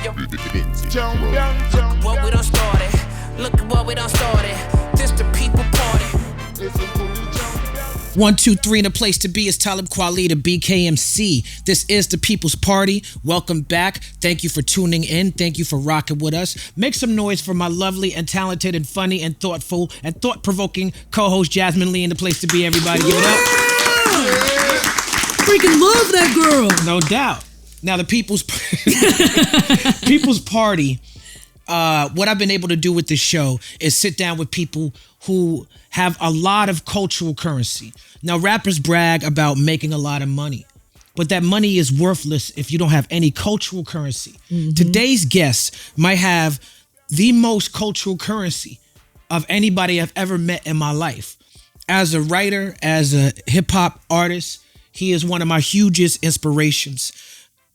What we done started. Look at what we done started. This the people party. 1, 2, 3 in the place to be is Talib Kweli, the BKMC. This is the People's Party. Welcome back. Thank you for tuning in. Thank you for rocking with us. Make some noise for my lovely and talented and funny and thoughtful and thought-provoking co-host Jasmin Leigh in the place to be. Everybody give it up. Freaking love that girl. No doubt. Now the People's Party, what I've been able to do with this show is sit down with people who have a lot of cultural currency. Now, rappers brag about making a lot of money, but that money is worthless if you don't have any cultural currency. Mm-hmm. Today's guest might have the most cultural currency of anybody I've ever met in my life. As a writer, as a hip-hop artist, he is one of my hugest inspirations.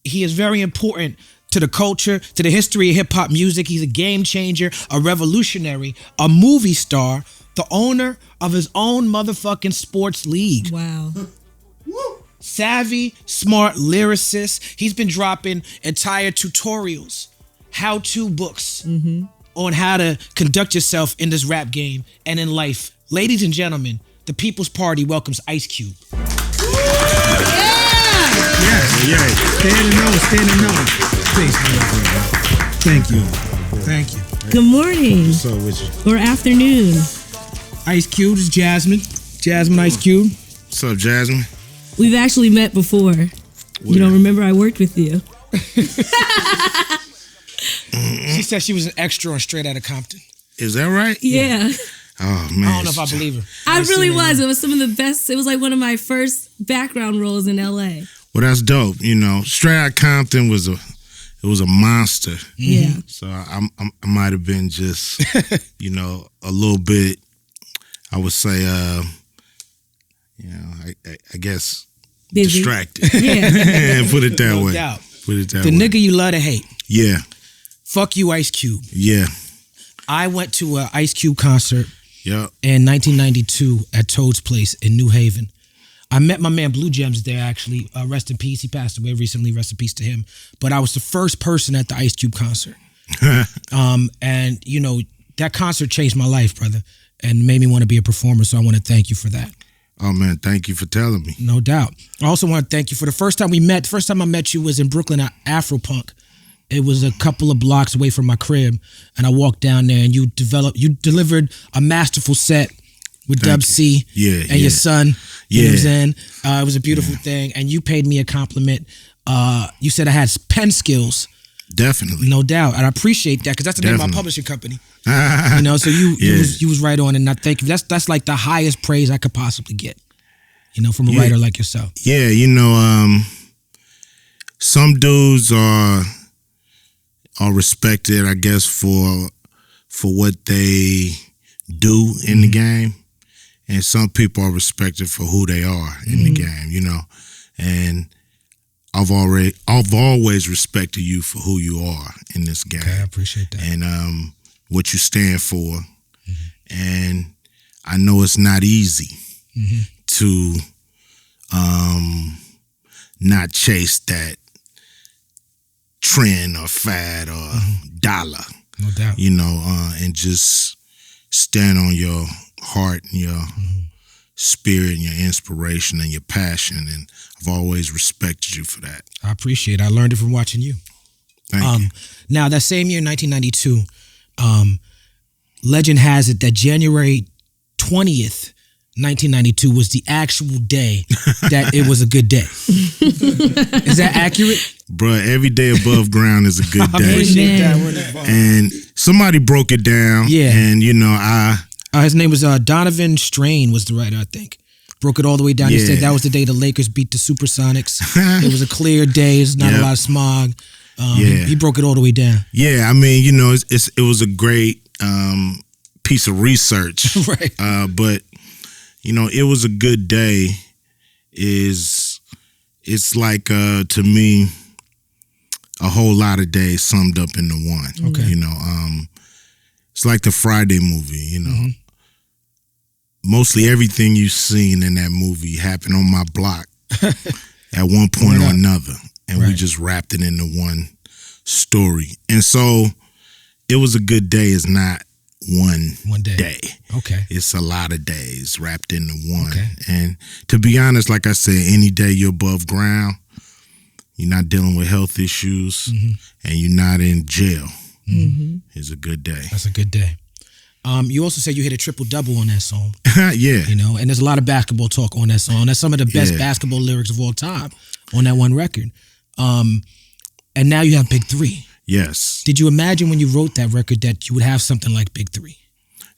He is very important to the culture, to the history of hip-hop music. He's a game changer, a revolutionary, a movie star, the owner of his own motherfucking sports league. Wow. Savvy, smart lyricist. He's been dropping entire tutorials, how-to books on how to conduct yourself in this rap game and in life. Ladies and gentlemen, the People's Party welcomes Ice Cube. Yeah. Stand and know. Thank you. Good morning. What's up with you? Or afternoon. Ice Cube, this is Jasmin. Jasmin, Ice Cube. What's up, Jasmin? We've actually met before. Where? You don't remember I worked with you. She said she was an extra on Straight Outta Compton. Is that right? Yeah. Oh, man. I don't know if I believe her. I really was. It was some of the best. It was like one of my first background roles in L.A. Well, that's dope. You know, Straight Outta Compton was a monster. Yeah. So I might have been just, a little bit, I would say, I guess, busy. Distracted. Yeah. Put it that way. Doubt. Put it that the way. nigga you love to hate. Yeah. Fuck you, Ice Cube. Yeah. I went to an Ice Cube concert Yep. in 1992 at Toad's Place in New Haven. I met my man Blue Gems there, actually. Rest in peace. He passed away recently. Rest in peace to him. But I was the first person at the Ice Cube concert. And, that concert changed my life, brother, and made me want to be a performer. So I want to thank you for that. Oh, man, thank you for telling me. No doubt. I also want to thank you for the first time we met. The first time I met you was in Brooklyn at Afropunk. It was a couple of blocks away from my crib. And I walked down there and you delivered a masterful set with Dub C and your son. You know what I'm saying? It was a beautiful thing. And you paid me a compliment. You said I had pen skills. Definitely. No doubt. And I appreciate that because that's the name of my publishing company. So you was right on, and I thank you. That's like the highest praise I could possibly get, from a writer like yourself. Yeah, some dudes are respected, I guess, for what they do in the game, and some people are respected for who they are in the game, and I've always respected you for who you are in this game. Okay, I appreciate that. And what you stand for. And I know it's not easy to not chase that trend or fad or dollar. No doubt. And just stand on your heart and your spirit and your inspiration and your passion. And I've always respected you for that. I appreciate it. I learned it from watching you. Thank you. Now, that same year, 1992, legend has it that January 20th, 1992 was the actual day that it was a good day. Is that accurate? Bruh, every day above ground is a good day. I appreciate that. And somebody broke it down. Yeah. And, his name was Donovan Strain was the writer, I think. Broke it all the way down. He said that was the day the Lakers beat the Supersonics. It was a clear day. There's not a lot of smog. He broke it all the way down. Yeah, I mean, it was a great piece of research. Right. But, it was a good day. It's like, to me, a whole lot of days summed up into one. Okay. It's like the Friday movie, Mostly everything you've seen in that movie happened on my block at one point or another. And we just wrapped it into one story. And so it was a good day is not one day. Okay. It's a lot of days wrapped into one. Okay. And to be honest, like I said, any day you're above ground, you're not dealing with health issues, and you're not in jail, is a good day. That's a good day. You also said you hit a triple-double on that song. Yeah. You know, and there's a lot of basketball talk on that song. That's some of the best basketball lyrics of all time on that one record. And now you have BIG3. Yes. Did you imagine when you wrote that record that you would have something like BIG3?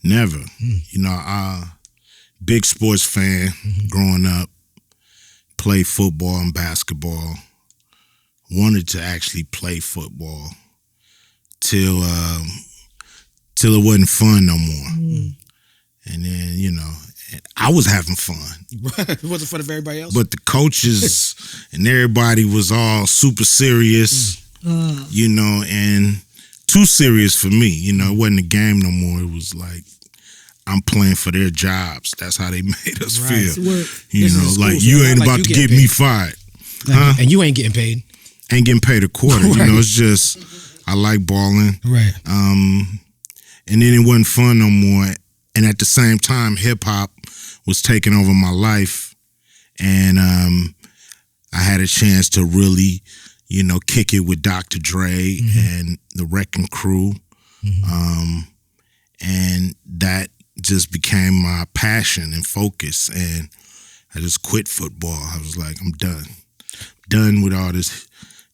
Never. You know, big sports fan growing up, played football and basketball, wanted to actually play football till it wasn't fun no more. And then, you know, I was having fun. It wasn't fun for everybody else? But the coaches and everybody was all super serious, you know, and too serious for me. You know, it wasn't a game no more. It was like, I'm playing for their jobs. That's how they made us feel. You know, like, you ain't about to get me fired. And you ain't getting paid. Ain't getting paid a quarter. You know, it's just, I like balling. Right. And then it wasn't fun no more. And at the same time, hip hop was taking over my life. And I had a chance to really, you know, kick it with Dr. Dre and the Wrecking Crew. And that just became my passion and focus. And I just quit football. I was like, I'm done. Done with all this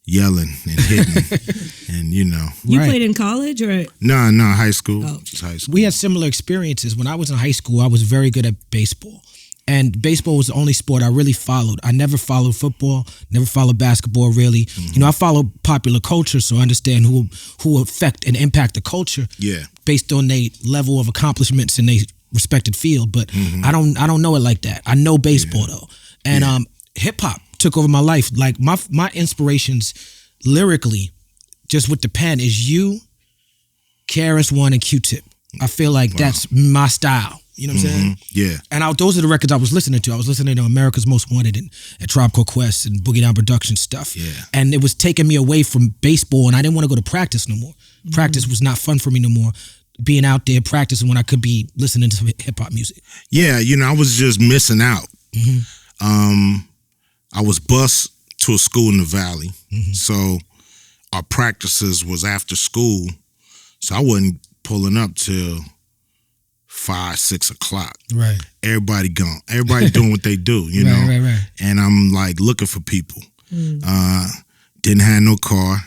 yelling and hitting. And, you know. You played in college or? No, high school. Oh. Just high school. We had similar experiences. When I was in high school, I was very good at baseball. And baseball was the only sport I really followed. I never followed football, never followed basketball, really. You know, I follow popular culture, so I understand who affect and impact the culture based on their level of accomplishments in their respected field. But I don't know it like that. I know baseball, though. And hip-hop took over my life. Like, my inspirations lyrically, just with the pen, is you, KRS-One, and Q-Tip. I feel like that's my style. You know what I'm saying? Yeah. And those are the records I was listening to. I was listening to America's Most Wanted and Tribe Called Quest and Boogie Down Production stuff. Yeah. And it was taking me away from baseball, and I didn't want to go to practice no more. Practice was not fun for me no more. Being out there practicing when I could be listening to hip-hop music. Yeah, you know, I was just missing out. I was bused to a school in the Valley. So our practices was after school. So I wasn't pulling up till 5, 6 o'clock. Right. Everybody gone. Everybody doing what they do, you know? Right. And I'm like looking for people. Didn't have no car.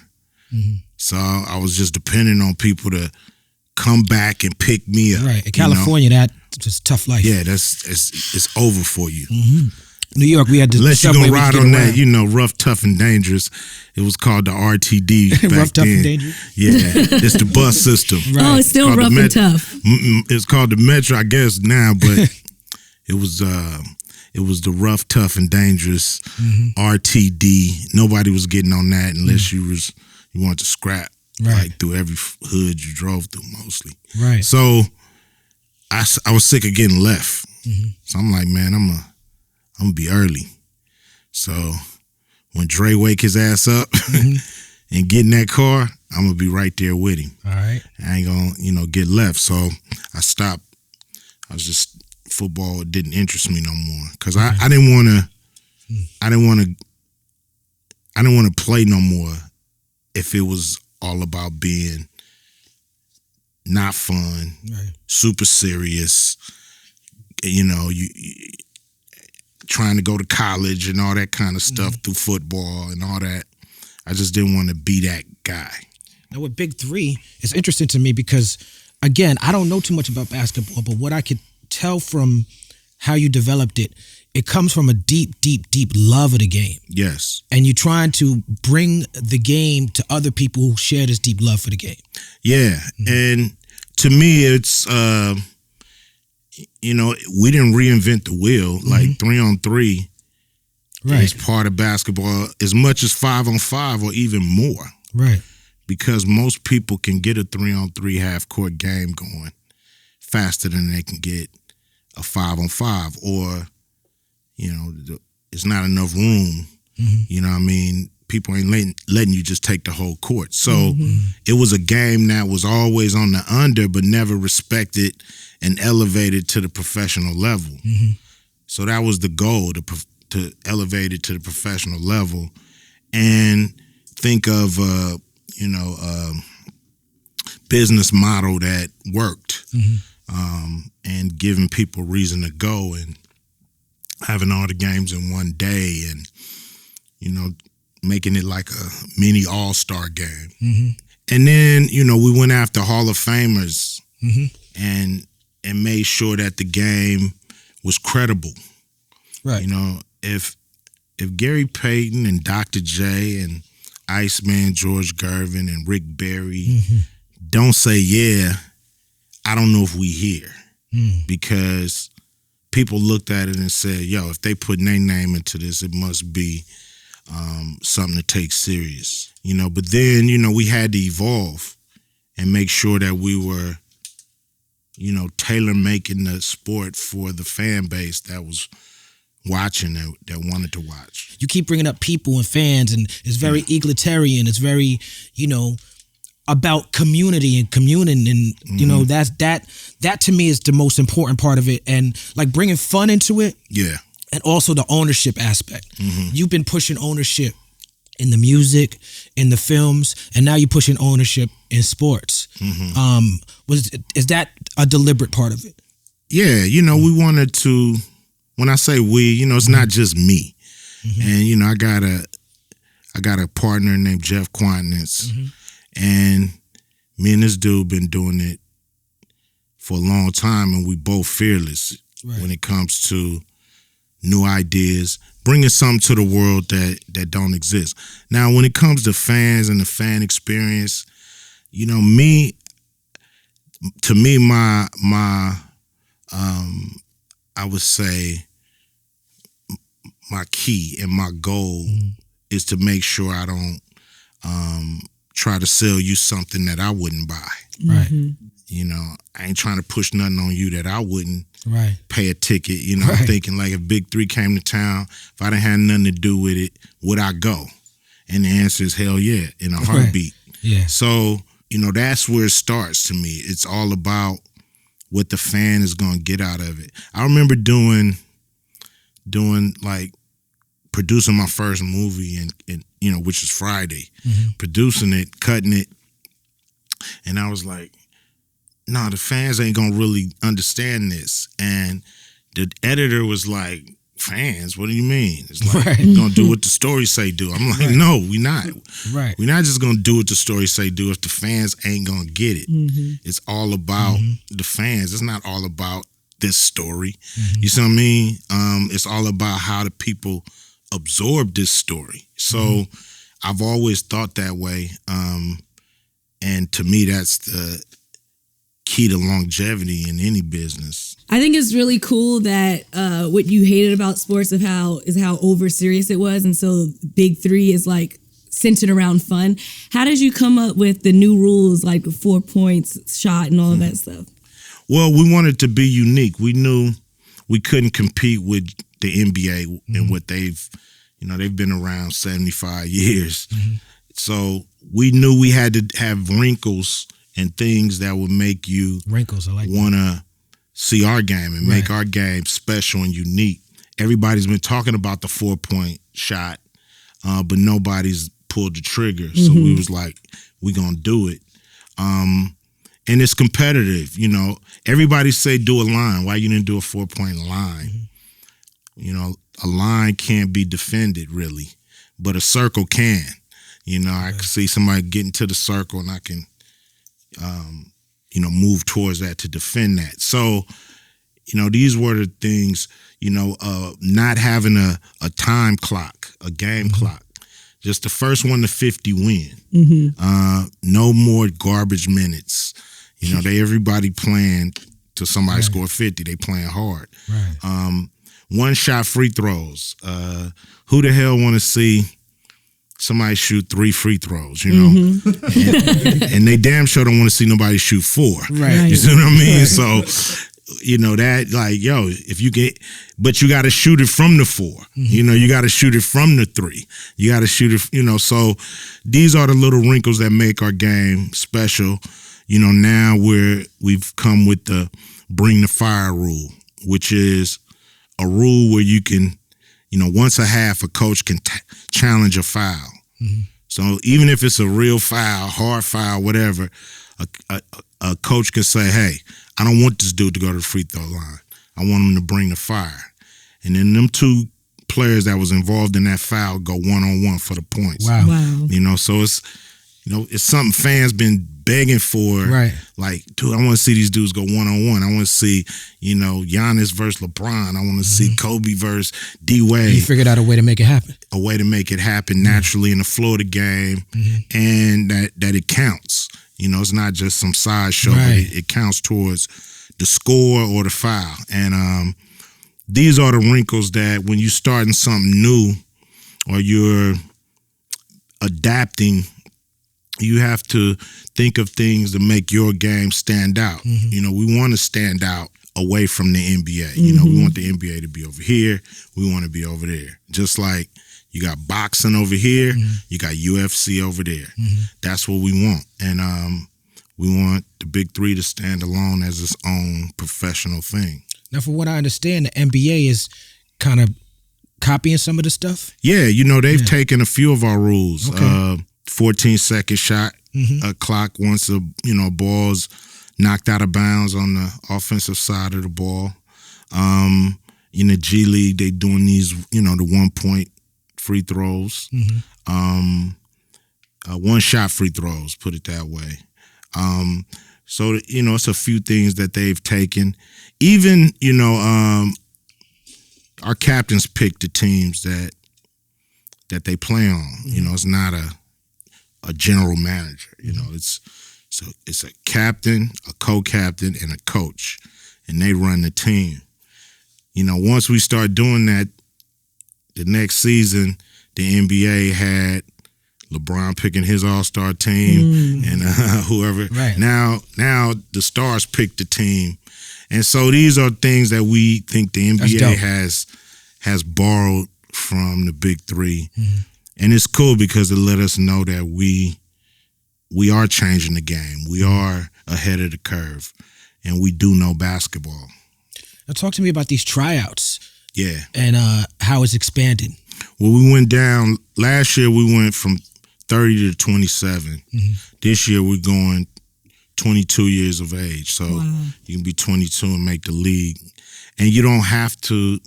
So I was just depending on people to come back and pick me up. Right. In California, that's just tough life. Yeah, it's over for you. New York, we had the unless you're subway gonna ride on around. that, you know, rough, tough, and dangerous. It was called the RTD back Rough, tough, then. and dangerous. Yeah, it's the bus system. Right. Oh, it's still rough and tough. It's called the Metro, I guess now, but it was the rough, tough, and dangerous RTD. Nobody was getting on that unless you wanted to scrap. Right. Like through every hood you drove through, mostly. Right. So I was sick of getting left. So I'm like, man, I'm gonna be early. So when Dre wake his ass up and get in that car, I'm gonna be right there with him. All right. I ain't gonna, you know, get left. So I stopped. Football didn't interest me no more because I didn't want to play no more if it was all about being not fun, super serious. You know, you trying to go to college and all that kind of stuff through football and all that. I just didn't want to be that guy. Now with BIG3, it's interesting to me because, again, I don't know too much about basketball, but what I could tell from how you developed it, it comes from a deep, deep, deep love of the game. Yes. And you're trying to bring the game to other people who share this deep love for the game. Yeah. And to me, it's, you know, we didn't reinvent the wheel. Like 3-on-3 is part of basketball as much as 5-on-5 or even more. Right. Because most people can get a 3-on-3 half-court game going faster than they can get a 5-on-5, or, you know, it's not enough room. You know what I mean? people ain't letting you just take the whole court. So it was a game that was always on the under, but never respected and elevated to the professional level. So that was the goal, to elevate it to the professional level, and think of business model that worked, and giving people reason to go, and having all the games in one day, and making it like a mini all-star game. And then we went after Hall of Famers, and made sure that the game was credible. Right. If Gary Payton and Dr. J and Iceman, George Gervin, and Rick Barry don't say yeah, I don't know if we here. Because people looked at it and said, yo, if they put their name into this, it must be something to take serious. But then, we had to evolve and make sure that we were, tailor-making the sport for the fan base that was watching, that wanted to watch. You keep bringing up people and fans, and it's very egalitarian. It's very, about community and communing, and that to me is the most important part of it, and like bringing fun into it. Yeah. And also the ownership aspect. You've been pushing ownership in the music, in the films, and now you're pushing ownership in sports. Is that a deliberate part of it? Yeah, we wanted to. When I say we, it's not just me. And I got a partner named Jeff Quantnitz, and me and this dude been doing it for a long time, and we both fearless when it comes to new ideas, bringing something to the world that don't exist. Now, when it comes to fans and the fan experience, to me, my I would say my key and my goal is to make sure I don't try to sell you something that I wouldn't buy. Right. I ain't trying to push nothing on you that I wouldn't pay a ticket. I'm thinking like if BIG3 came to town, if I didn't have nothing to do with it, would I go? And the answer is hell yeah, in a heartbeat. Yeah. So, that's where it starts to me. It's all about what the fan is going to get out of it. I remember doing like producing my first movie and which is Friday, producing it, cutting it. And I was like, nah, the fans ain't gonna really understand this. And the editor was like, fans, what do you mean? It's like, we're gonna do what the story say do. I'm like, no, we not. We're not just gonna do what the story say do if the fans ain't gonna get it. It's all about the fans. It's not all about this story. You see what I mean? It's all about how the people absorb this story. So I've always thought that way. And to me, that's the key to longevity in any business. I think it's really cool that what you hated about sports is how over serious it was, and so BIG3 is like centered around fun. How did you come up with the new rules, like 4 points shot and all of that stuff? Well, we wanted to be unique. We knew we couldn't compete with the NBA and what they've been around 75 years. So we knew we had to have wrinkles and things that would make you want to see our game and make our game special and unique. Everybody's been talking about the 4-point shot, but nobody's pulled the trigger. So we was like, we gonna do it. And it's competitive, Everybody say do a line. Why you didn't do a 4-point line? A line can't be defended really, but a circle can. I can see somebody getting to the circle and I can, move towards that to defend that. So, these were the things, not having a time clock, a game clock. Just the first one to 50 win. No more garbage minutes. Everybody playing till somebody score 50. They playing hard. One shot free throws. Who the hell want to see somebody shoot 3 free throws, and they damn sure don't want to see nobody shoot 4. You see what I mean? So that like, yo, if you get, but you got to shoot it from the 4. You got to shoot it from the 3. You got to shoot it, so these are the little wrinkles that make our game special. Now we've come with the bring the fire rule, which is a rule where you can, once a half, a coach can challenge a foul. So even if it's a real foul, hard foul, whatever, a coach can say, hey, I don't want this dude to go to the free throw line. I want him to bring the fire. And then them 2 players that was involved in that foul go one-on-one for the points. Wow. So it's, it's something fans been begging for. Right. Like, dude, I want to see these dudes go one-on-one. I want to see, Giannis versus LeBron. I want to see Kobe versus D-Wade. You figured out a way to make it happen. A way to make it happen naturally in the flow of the game, and that it counts. It's not just some sideshow, but it counts towards the score or the foul. And these are the wrinkles that when you're starting something new or you're adapting, you have to think of things to make your game stand out. We want to stand out away from the NBA. We want the NBA to be over here. We want to be over there. Just like you got boxing over here, you got UFC over there. That's what we want. And we want the Big 3 to stand alone as its own professional thing. Now, from what I understand, the NBA is kind of copying some of the stuff? Yeah, they've taken a few of our rules. 14-second shot clock once a ball's knocked out of bounds on the offensive side of the ball. In the G League, they doing these, the 1-point free throws, 1-shot free throws, put it that way. So it's a few things that they've taken. Even our captains pick the teams that they play on. It's not a general manager. It's a captain, a co-captain, and a coach, and they run the team. Once we start doing that, the next season, the NBA had LeBron picking his all-star team and whoever. Right. Now the stars pick the team, and so these are things that we think the NBA has borrowed from the Big 3. And it's cool because it let us know that we are changing the game. We are ahead of the curve, and we do know basketball. Now talk to me about these tryouts. Yeah. And how it's expanding. Well, we went down, last year we went from 30 to 27. This year we're going 22 years of age. So you can be 22 and make the league. And you don't have to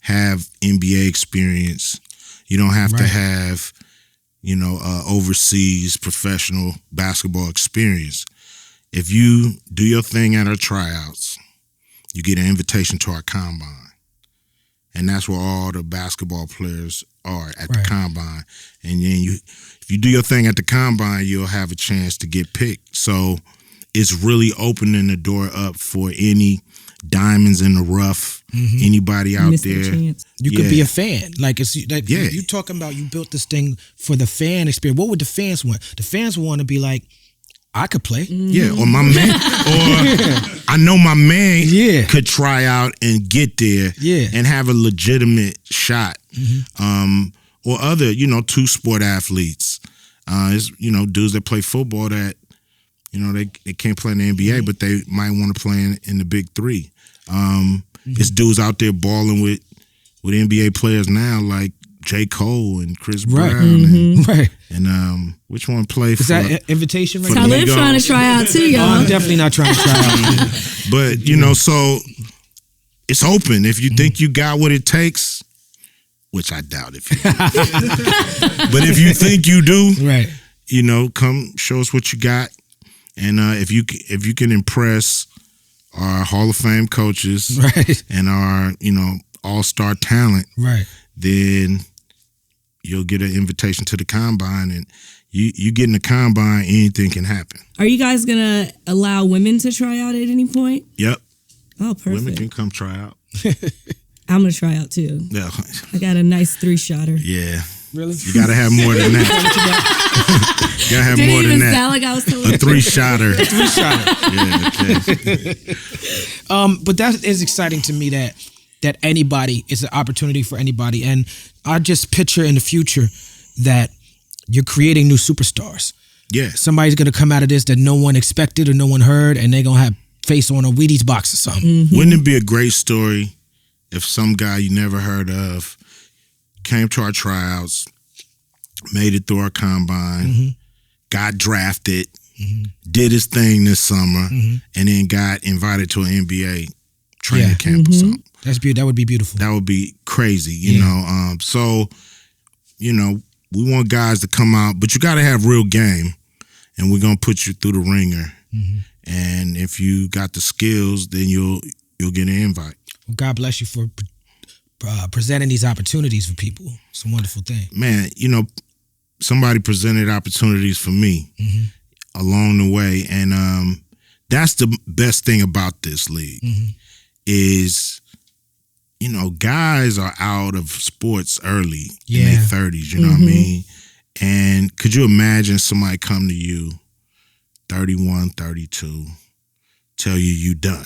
have NBA experience. You don't have to have, overseas professional basketball experience. If you do your thing at our tryouts, you get an invitation to our combine. And that's where all the basketball players are at the combine. And then if you do your thing at the combine, you'll have a chance to get picked. So it's really opening the door up for any diamonds in the rough, anybody out there. You could be a fan. You talking about you built this thing for the fan experience. What would the fans want? The fans want to be like, I could play. Yeah, or my man, or I know my man could try out and get there and have a legitimate shot. Or other, two-sport athletes. It's, dudes that play football that, they can't play in the NBA, but they might want to play in the Big 3. It's dudes out there balling with NBA players now, like J. Cole and Chris Brown. And which one play for? Is that invitation right now? Talib trying to try out too, y'all. I'm definitely not trying to try out. But, so it's open. If you think you got what it takes, which I doubt if you do. But if you think you do, come show us what you got. And if you can impress our Hall of Fame coaches and our, all-star talent, then you'll get an invitation to the combine, and you get in the combine, anything can happen. Are you guys gonna allow women to try out at any point? Yep. Oh, perfect. Women can come try out. I'm gonna try out too. Yeah. I got a nice 3-shotter. Yeah. Really? You gotta have more than that. You gotta have Didn't more than even that. sound like I was telling A 3-shotter. Three-shotter. Yeah, okay. But that is exciting to me that anybody is an opportunity for anybody. And I just picture in the future that you're creating new superstars. Yeah. Somebody's going to come out of this that no one expected or no one heard, and they're going to have face on a Wheaties box or something. Mm-hmm. Wouldn't it be a great story if some guy you never heard of came to our tryouts, made it through our combine, got drafted, did his thing this summer, and then got invited to an NBA training camp or something? That's beautiful. That would be beautiful. That would be crazy, you know. So, you know, we want guys to come out, but you got to have real game, and we're gonna put you through the ringer. And if you got the skills, then you'll get an invite. Well, God bless you for presenting these opportunities for people. It's a wonderful thing. Man, you know, somebody presented opportunities for me along the way, and that's the best thing about this league is, you know, guys are out of sports early in their 30s, you know what I mean? And could you imagine somebody come to you, 31, 32, tell you done?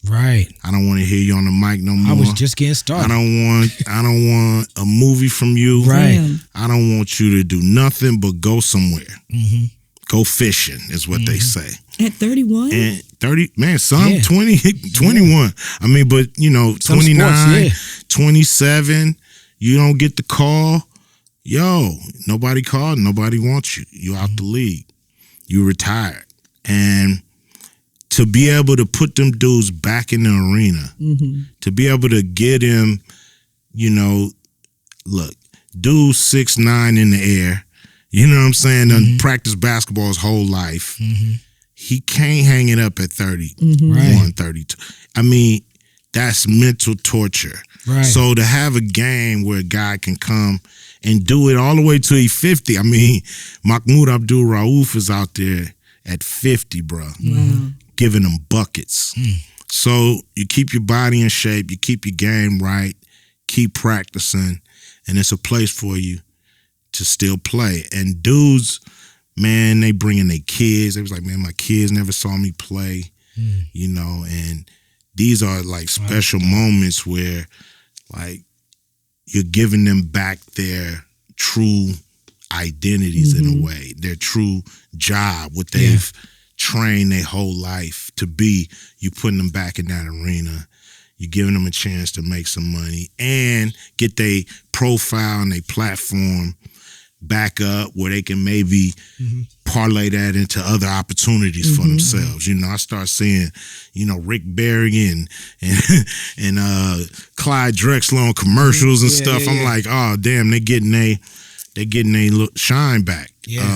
Right. I don't want to hear you on the mic no more. I was just getting started. I don't want a movie from you. Right. Damn. I don't want you to do nothing but go somewhere. Go fishing is what they say. At 31? And 30, man, some Yeah. 20, 21. I mean, but you know, Some 29, sports, 27, you don't get the call. Yo, nobody called, nobody wants you. You out the league. You retired. And to be able to put them dudes back in the arena, to be able to get him, you know, look, dude 6'9" in the air, you know what I'm saying, done practiced basketball his whole life. He can't hang it up at 31, Right. 32. I mean, that's mental torture. Right. So to have a game where a guy can come and do it all the way till he's 50, I mean, Mahmoud Abdul Rauf is out there at 50, bro. Wow. Giving them buckets. So you keep your body in shape, you keep your game right, keep practicing, and it's a place for you to still play. And dudes, man, they bring in their kids. They was like, man, my kids never saw me play, you know, and these are like special moments where like you're giving them back their true identities in a way, their true job, what they've trained their whole life to be. You putting them back in that arena. You giving them a chance to make some money and get their profile and their platform back up where they can maybe parlay that into other opportunities for themselves. You know, I start seeing, you know, Rick Barry and Clyde Drexler on commercials and stuff. I'm like, oh damn, they getting a look shine back.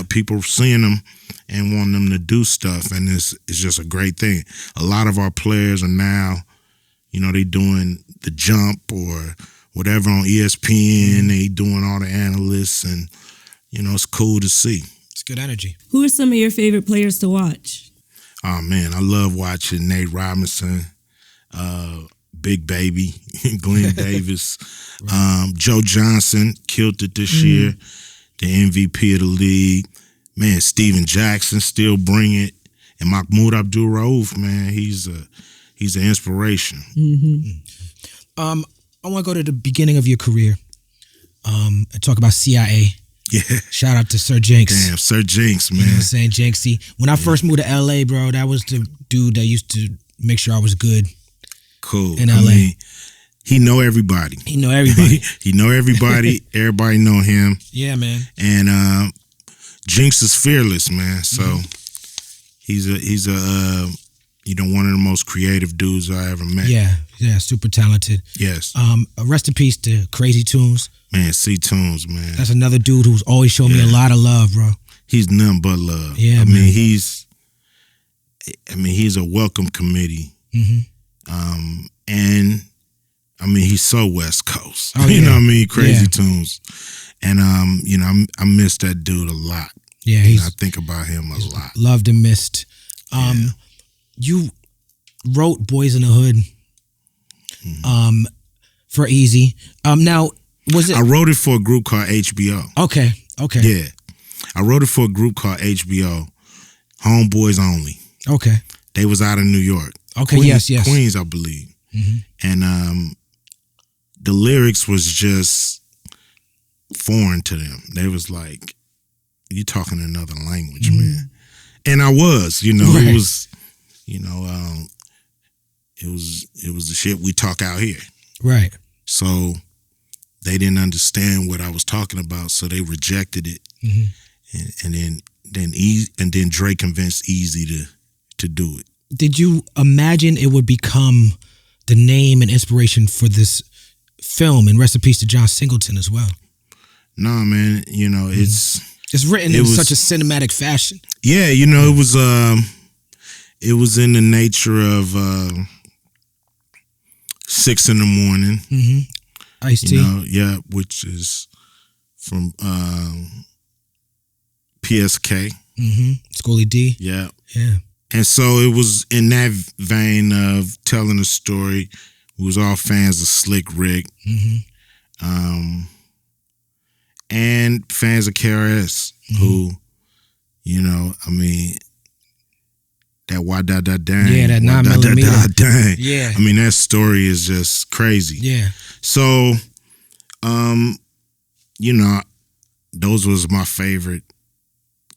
People seeing them and wanting them to do stuff, and it's just a great thing. A lot of our players are now, you know, they doing the jump or whatever on ESPN. They doing all the analysts, and you know, it's cool to see. It's good energy. Who are some of your favorite players to watch? Oh man, I love watching Nate Robinson, Big Baby, Glenn Davis, Joe Johnson killed it this year, the MVP of the league. Man, Steven Jackson still bring it, and Mahmoud Abdul Rauf, man, he's an inspiration. I want to go to the beginning of your career and talk about CIA. Yeah. Shout out to Sir Jinx. Damn, Sir Jinx, man. You know what I'm saying? Jinxie. When I first moved to LA, bro, that was the dude that used to make sure I was good. Cool. In LA. I mean, he know everybody. He know everybody. He know everybody. Everybody know him. Yeah, man. And Jinx is fearless, man. So he's a you know, one of the most creative dudes I ever met. Yeah, super talented. Yes. Rest in peace to Crazy Tunes. Man, C-Tunes, man. That's another dude who's always shown me a lot of love, bro. He's nothing but love. Yeah, I man. mean, he's a welcome committee. And I mean, he's so West Coast. Oh, you yeah. know what I mean? Crazy Yeah. Tunes. And you know, I miss that dude a lot. Yeah, And he's I think about him a lot. loved and missed. You wrote Boyz-n-the-Hood for Eazy. Now, Was it? I wrote it for a group called HBO. Okay. Yeah. I wrote it for a group called HBO, Homeboys Only. Okay. They was out of New York. Okay, Queens, yes. Queens, I believe. And the lyrics was just foreign to them. They was like, you talking another language, man. And I was, you know, Right. it was, you know, it was the shit we talk out here. Right. So they didn't understand what I was talking about, so they rejected it. And then Dre convinced Eazy to do it. Did you imagine it would become the name and inspiration for this film? And rest in peace to John Singleton as well. Nah, man, you know, it's written in such a cinematic fashion. Yeah, you know, it was in the nature of 6 a.m. Ice-T. You know, yeah, which is from PSK. Schoolie D. Yeah. Yeah. And so it was in that vein of telling a story. We was all fans of Slick Rick. And fans of KRS, who, you know, I mean, that why da da dang. Yeah, that why 9mm. Dang. Yeah. I mean, that story is just crazy. Yeah. So, you know, those was my favorite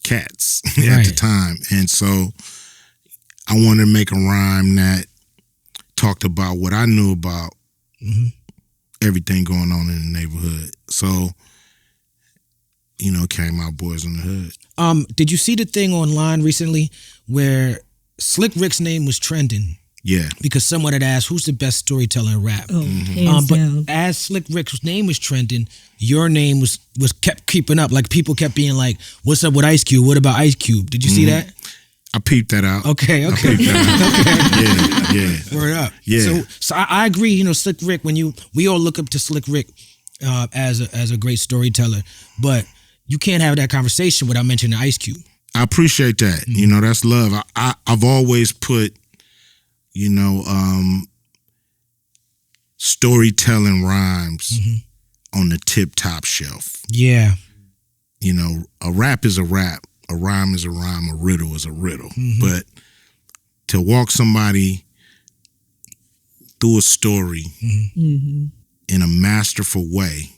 cats at the time. And so I wanted to make a rhyme that talked about what I knew about everything going on in the neighborhood. So, you know, came out Boyz-n-the-Hood. Did you see the thing online recently where Slick Rick's name was trending? Yeah. Because someone had asked, who's the best storyteller in rap? Oh, hands but down. as Slick Rick's name was trending, your name was kept creeping up. Like people kept being like, what's up with Ice Cube? What about Ice Cube? Did you see that? I peeped that out. Okay. I peeped that out. Yeah. Word up. Yeah. So I agree, you know, Slick Rick, we all look up to Slick Rick as a great storyteller, but you can't have that conversation without mentioning Ice Cube. I appreciate that. You know, that's love. I've always put, you know, storytelling rhymes on the tip-top shelf. Yeah. You know, a rap is a rap, a rhyme is a rhyme, a riddle is a riddle. But to walk somebody through a story in a masterful way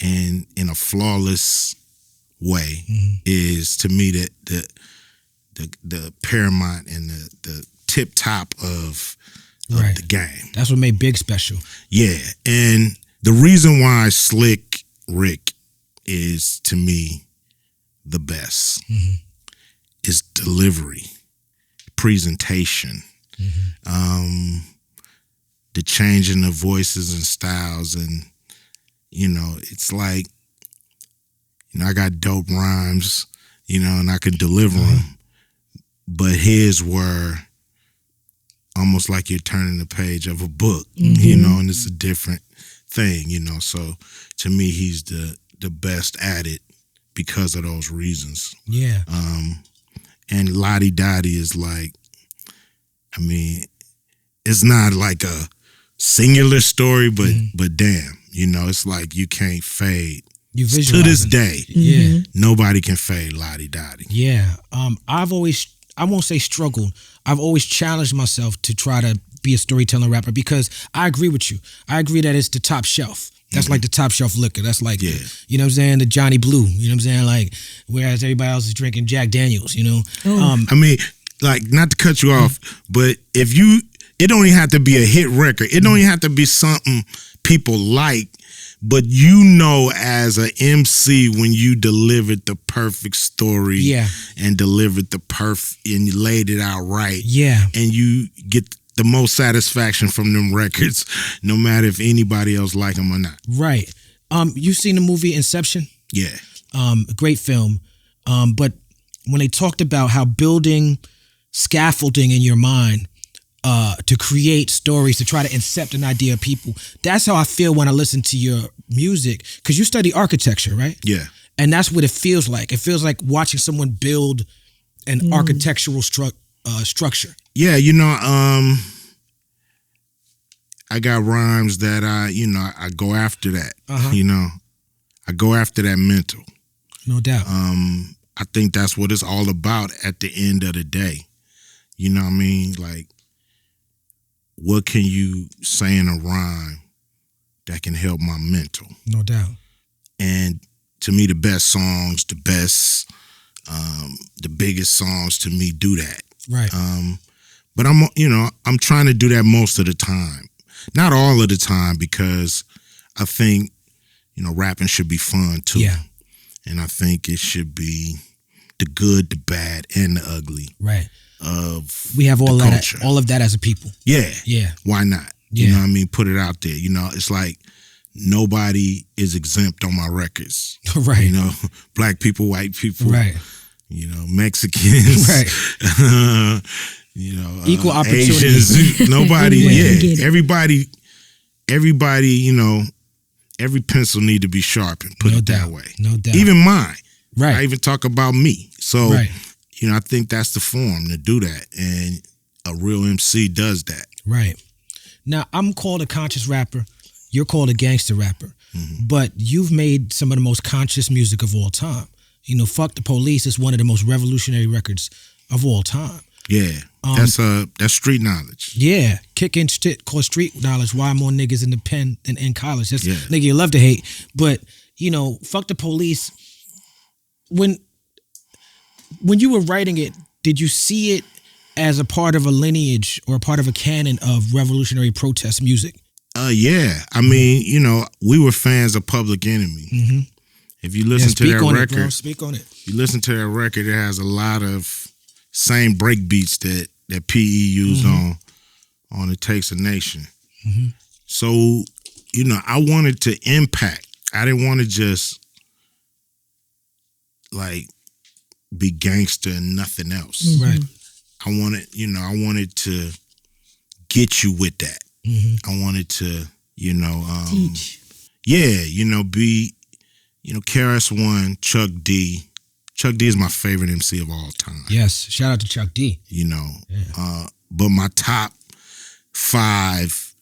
and in a flawless way is, to me, the paramount and the tip top of the game. That's what made Big special. Yeah, and the reason why Slick Rick is, to me, the best is delivery, presentation, the changing of voices and styles, and you know, it's like, you know, I got dope rhymes, you know, and I could deliver them, but his were almost like you're turning the page of a book, you know, and it's a different thing, you know. So to me, he's the best at it because of those reasons. Yeah. And Lottie Dottie is like, I mean, it's not like a singular story, but damn, you know, it's like you can't fade. You To visualize this it. day, Yeah. nobody can fade Lottie Dottie. Yeah. I've always, I won't say struggled, I've always challenged myself to try to be a storytelling rapper because I agree with you. I agree that it's the top shelf. That's like the top shelf liquor. That's like, Yeah. you know what I'm saying, the Johnny Blue. You know what I'm saying? Like, whereas everybody else is drinking Jack Daniels, you know? I mean, like, not to cut you off, but if you, it don't even have to be a hit record. It don't even have to be something people like, but you know, as an MC, when you delivered the perfect story and delivered the and you laid it out right, and you get the most satisfaction from them records, no matter if anybody else like them or not. Right. You seen the movie Inception? Yeah. A great film. But when they talked about how building scaffolding in your mind to create stories, to try to incept an idea of people, that's how I feel when I listen to your music, because you study architecture, right? Yeah. And that's what it feels like. It feels like watching someone build an architectural structure. Yeah, you know, I got rhymes that I go after that. I go after that mental. No doubt. I think that's what it's all about at the end of the day. You know what I mean? Like, what can you say in a rhyme that can help my mental? No doubt. And to me, the best songs, the biggest songs to me do that. Right. But I'm trying to do that most of the time. Not all of the time, because I think, rapping should be fun too. Yeah. And I think it should be the good, the bad, and the ugly. Right. We have all of that as a people. Yeah. Yeah. Why not? Yeah. You know what I mean? Put it out there. It's like nobody is exempt on my records. Right. Black people, white people. Right. Mexicans. Right. Equal opportunity. Asians. Nobody. Everybody. Every pencil need to be sharpened. Put it that way. No doubt. Even mine. Right. I even talk about me. So, right. I think that's the form to do that. And a real MC does that. Right. Now, I'm called a conscious rapper. You're called a gangster rapper. Mm-hmm. But you've made some of the most conscious music of all time. Fuck the Police is one of the most revolutionary records of all time. Yeah. That's street knowledge. Yeah. Kicking shit called street knowledge. Why more niggas in the pen than in college. That's nigga you love to hate. But, Fuck the Police. When you were writing it, did you see it as a part of a lineage or a part of a canon of revolutionary protest music? Yeah. I mean, we were fans of Public Enemy. Mm-hmm. If you listen to that record, speak on it. You listen to that record, it has a lot of same break beats that PE used mm-hmm. on It Takes a Nation. Mm-hmm. So, I wanted to impact. I didn't want to just like be gangster and nothing else. Mm-hmm. Right. I wanted to get you with that. Mm-hmm. I wanted to, teach. Yeah, be, KRS-One, Chuck D. Chuck D is my favorite MC of all time. Yes, shout out to Chuck D. But my top 5,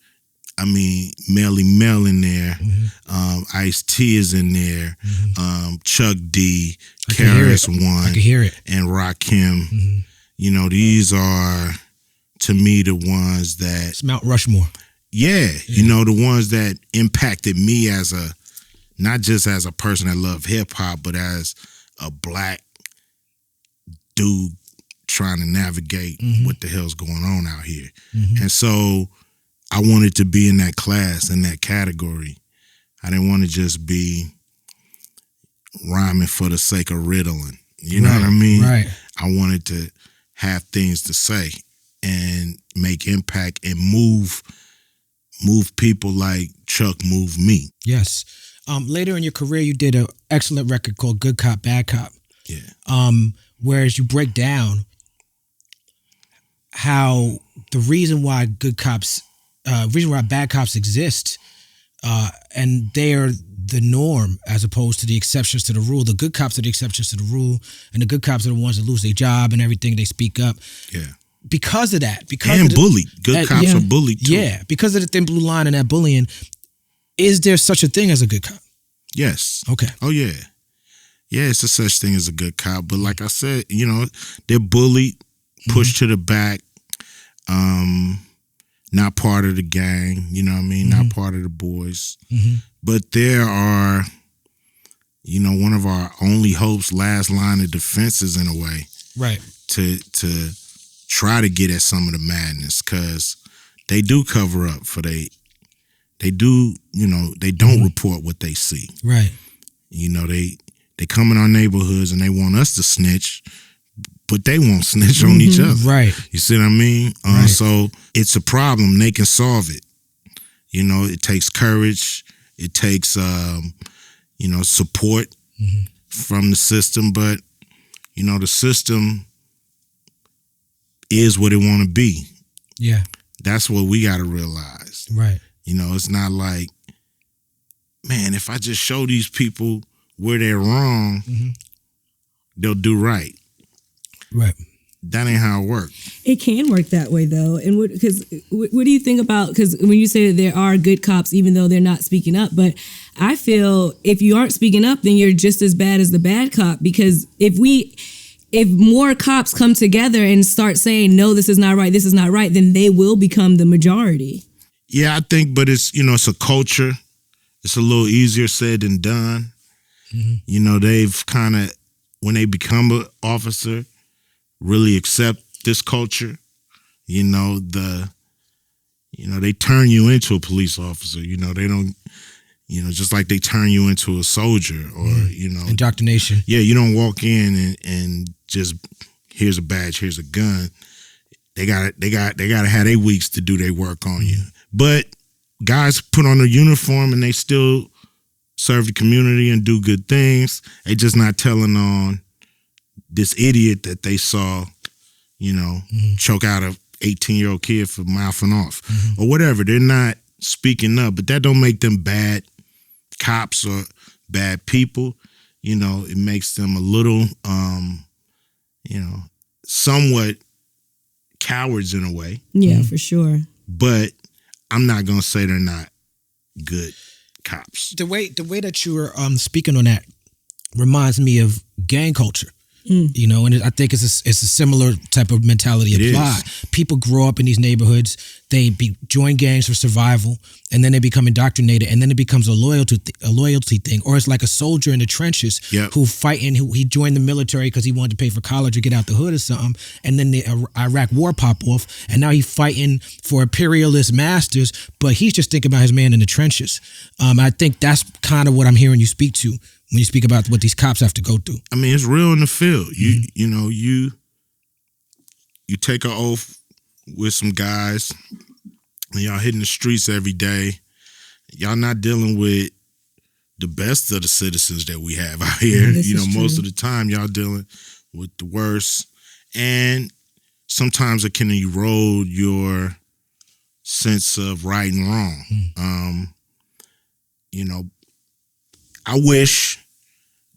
Melly Mel in there, mm-hmm. Ice-T is in there, mm-hmm. Chuck D, KRS-One, I can hear it. And Rakim. Mm-hmm. These are, to me, the ones that... It's Mount Rushmore. Yeah, the ones that impacted me not just as a person that loved hip-hop, but as a black dude trying to navigate mm-hmm. what the hell's going on out here. Mm-hmm. And so I wanted to be in that class, in that category. I didn't want to just be rhyming for the sake of riddling. You know what I mean? Right. I wanted to have things to say and make impact and move people like Chuck moved me. Yes. Later in your career, you did an excellent record called Good Cop, Bad Cop. Yeah. Whereas you break down how the reason why bad cops exist, and they are the norm as opposed to the exceptions to the rule. The good cops are the exceptions to the rule, and the good cops are the ones that lose their job and everything. They speak up. Yeah. Because of that. Bullied. Good cops are bullied too. Yeah. Because of the thin blue line and that bullying, is there such a thing as a good cop? Yes. Okay. Oh, yeah. Yeah, it's a such thing as a good cop. But like I said, they're bullied, pushed mm-hmm. to the back, not part of the gang, mm-hmm. not part of the boys. Mm-hmm. But there are, one of our only hopes, last line of defenses in a way. Right. To try to get at some of the madness, because they do cover up for they do, they don't mm-hmm. report what they see. Right. They come in our neighborhoods and they want us to snitch, but they won't snitch on each other. Right. You see what I mean? Right. So it's a problem. They can solve it. It takes courage. It takes, support mm-hmm. from the system. But, the system is what it want to be. Yeah. That's what we got to realize. Right. It's not like, man, if I just show these people where they're wrong, mm-hmm. they'll do right. Right. that ain't how it works. It can work that way though. And what do you think about, because when you say that there are good cops even though they're not speaking up, but I feel if you aren't speaking up then you're just as bad as the bad cop, because if more cops come together and start saying no, this is not right, then they will become the majority. Yeah, I think, but it's, it's a culture. It's a little easier said than done. Mm-hmm. They've kind of, when they become an officer, really accept this culture. They turn you into a police officer. They don't, just like they turn you into a soldier or, indoctrination. Yeah, you don't walk in and just, here's a badge, here's a gun. They got to have their weeks to do their work on you. But guys put on their uniform and they still serve the community and do good things. They just not telling on this idiot that they saw, choke out a 18-year-old kid for mouthing off or whatever. They're not speaking up, but that don't make them bad cops or bad people. It makes them a little, somewhat cowards in a way. Yeah, for sure. But I'm not gonna say they're not good cops. The way that you were speaking on that reminds me of gang culture. And I think it's a similar type of mentality applied. People grow up in these neighborhoods, they join gangs for survival, and then they become indoctrinated, and then it becomes a loyalty thing, or it's like a soldier in the trenches who he joined the military because he wanted to pay for college or get out the hood or something, and then the Iraq war pop off, and now he's fighting for imperialist masters, but he's just thinking about his man in the trenches. I think that's kind of what I'm hearing you speak to when you speak about what these cops have to go through. I mean, it's real in the field. You take an oath with some guys, and y'all hitting the streets every day. Y'all not dealing with the best of the citizens that we have out here. Most of the time y'all dealing with the worst. And sometimes it can erode your sense of right and wrong. I wish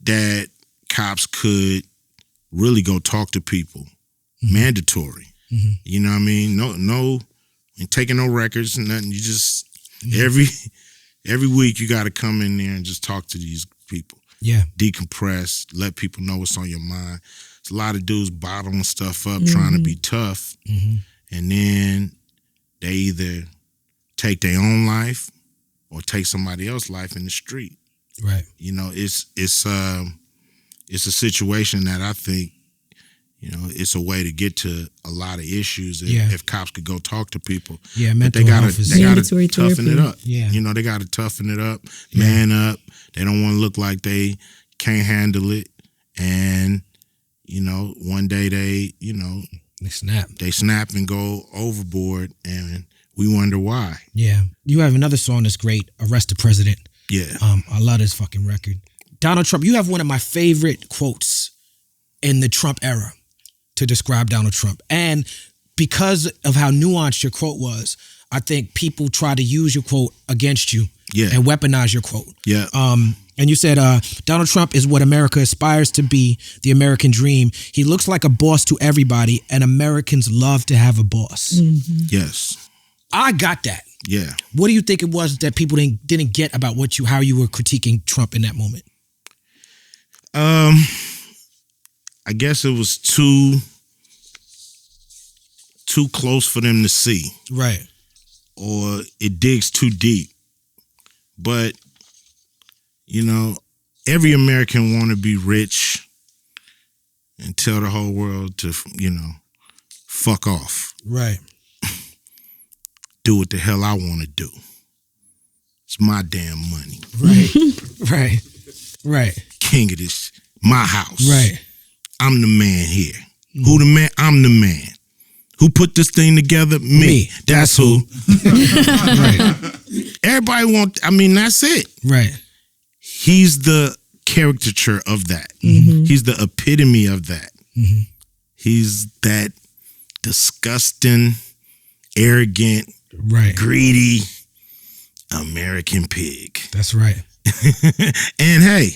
that cops could really go talk to people. Mandatory. You know what I mean? No, ain't taking no records and nothing. You just every week you got to come in there and just talk to these people. Yeah. Decompress, let people know what's on your mind. There's a lot of dudes bottling stuff up, trying to be tough, and then they either take their own life or take somebody else's life in the street. Right. It's a situation that I think, it's a way to get to a lot of issues if cops could go talk to people. Yeah, but they gotta toughen it up. Yeah. They gotta toughen it up, man up. They don't want to look like they can't handle it. And, one day they snap and go overboard, and we wonder why. Yeah. You have another song that's great, Arrest the President. Yeah. I love this fucking record. Donald Trump, you have one of my favorite quotes in the Trump era to describe Donald Trump. And because of how nuanced your quote was, I think people try to use your quote against you and weaponize your quote. Yeah. And you said, Donald Trump is what America aspires to be, the American dream. He looks like a boss to everybody, and Americans love to have a boss. Yes. I got that. Yeah. What do you think it was that people didn't get about how you were critiquing Trump in that moment? I guess it was too close for them to see. Right. Or it digs too deep. But, every American want to be rich and tell the whole world to, fuck off. Right. Do what the hell I want to do. It's my damn money. Right. Right. King of this, my house. Right. I'm the man here. Who the man? I'm the man. Who put this thing together? Me. That's who. Right. Everybody that's it. Right. He's the caricature of that. He's the epitome of that. He's that disgusting, arrogant, greedy American pig. That's right. And hey,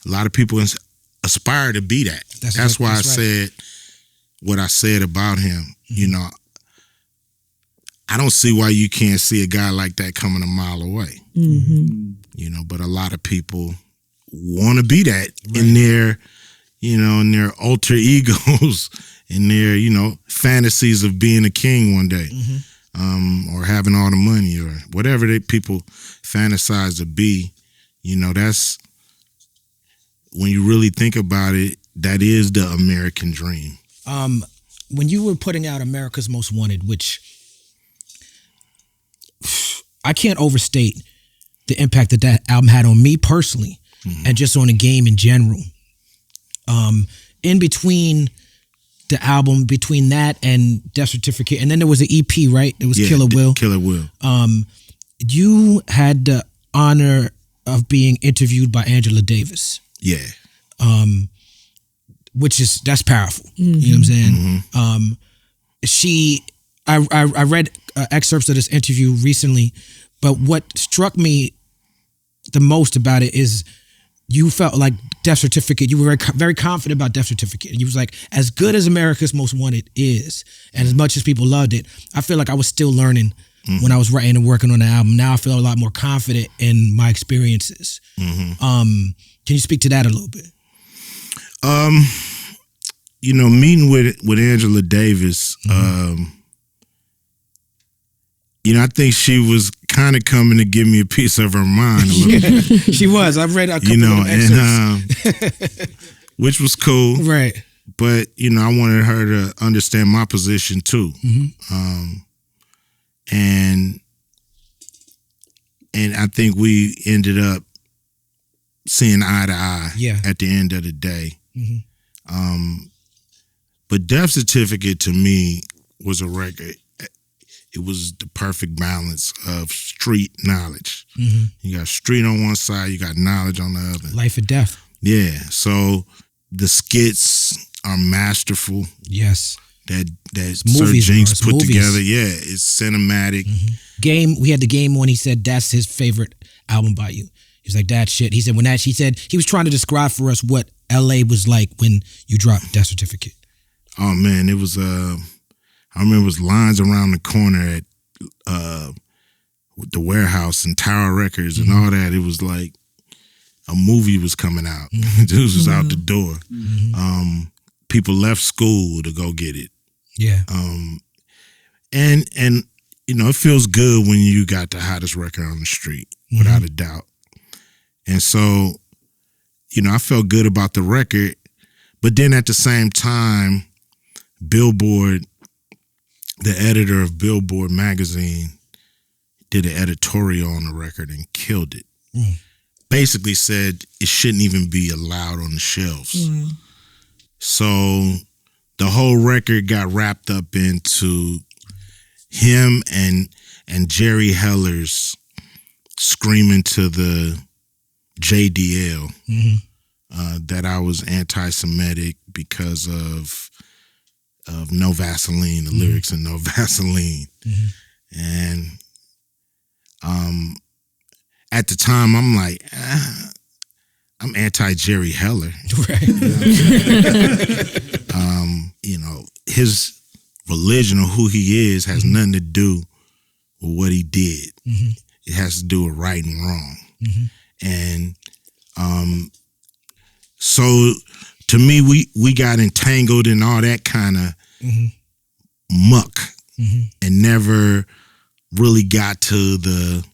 a lot of people aspire to be that. That's why I said what I said about him, you know, I don't see why you can't see a guy like that coming a mile away. You know, but a lot of people want to be that in their, you know, in their alter egos, in their, you know, fantasies of being a king one day, or having all the money or whatever people fantasize to be. You know, that's, when you really think about it, that is the American dream. When you were putting out America's Most Wanted, which I can't overstate the impact that that album had on me personally, and just on the game in general. In between the album, between that and Death Certificate, and then there was an EP, right? It was Killer Will. Killer Will. You had the honor of being interviewed by Angela Davis. Yeah. Which is, that's powerful. You know what I'm saying? I read excerpts of this interview recently, but what struck me the most about it is you felt like Death Certificate, you were very, very confident about Death Certificate. You was like, as good as America's Most Wanted is, and as much as people loved it, I feel like I was still learning when I was writing and working on the album. Now I feel a lot more confident in my experiences. Can you speak to that a little bit? You know, meeting with Angela Davis, you know, I think she was kind of coming to give me a piece of her mind a little bit. She was. I've read a couple of excerpts. And which was cool. Right. But, you know, I wanted her to understand my position too. And I think we ended up seeing eye to eye at the end of the day. But Death Certificate to me was a record. It was the perfect balance of street knowledge. You got street on one side, you got knowledge on the other. Life or death. Yeah. So the skits are masterful. Yes. That Sir Jinx put together. Yeah, it's cinematic. Game, we had the Game one. He said that's his favorite album by you. He was like, that shit. He said he said he was trying to describe for us what LA was like when you dropped Death Certificate. Oh man, it was I remember it was lines around the corner at the warehouse and Tower Records and all that. It was like a movie was coming out. Dudes was out the door. People left school to go get it. Yeah. And you know, it feels good when you got the hottest record on the street, without a doubt. And so, you know, I felt good about the record, but then at the same time, Billboard, the editor of Billboard magazine, did an editorial on the record and killed it. Basically said it shouldn't even be allowed on the shelves. So the whole record got wrapped up into him and Jerry Heller's screaming to the JDL that I was anti-Semitic because of No Vaseline, the lyrics in No Vaseline. And at the time, I'm like, I'm anti-Jerry Heller. Right. You know, his religion or who he is has nothing to do with what he did. It has to do with right and wrong. And so to me, we got entangled in all that kind of muck and never really got to the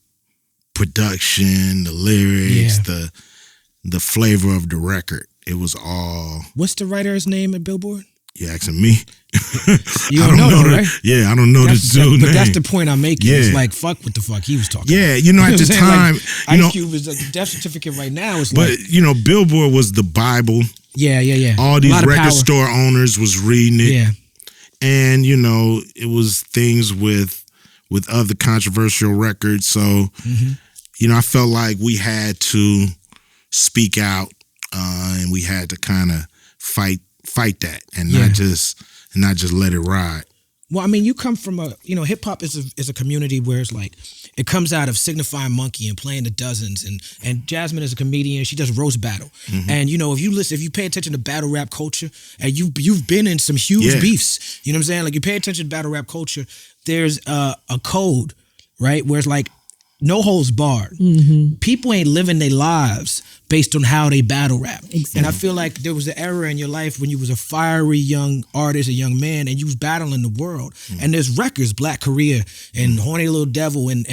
production, the lyrics, the flavor of the record. It was all... What's the writer's name at Billboard? You asking me? You don't know, right? Yeah, I don't know this dude's name. But that's the point I'm making. It's like, fuck what the fuck he was talking about. Yeah, you know, at the time... Like, Ice Cube is a Death Certificate right now. Is but, you know, Billboard was the Bible. Yeah. All these record store owners was reading it. Yeah. And, you know, it was things with other controversial records. So, you know, I felt like we had to speak out and we had to kind of fight that and not just let it ride. Well, I mean, you come from hip hop is a community where it's like it comes out of signifying monkey and playing the dozens, and Jasmin is a comedian. She does roast battle, and if you pay attention to battle rap culture, and you've been in some huge beefs, you know what I'm saying? Like you pay attention to battle rap culture, there's a code, right, where it's like no holds barred. People ain't living their lives based on how they battle rap. Exactly. And I feel like there was an era in your life when you was a fiery young artist, a young man, and you was battling the world. And there's records, Black Korea and Horny Little Devil, and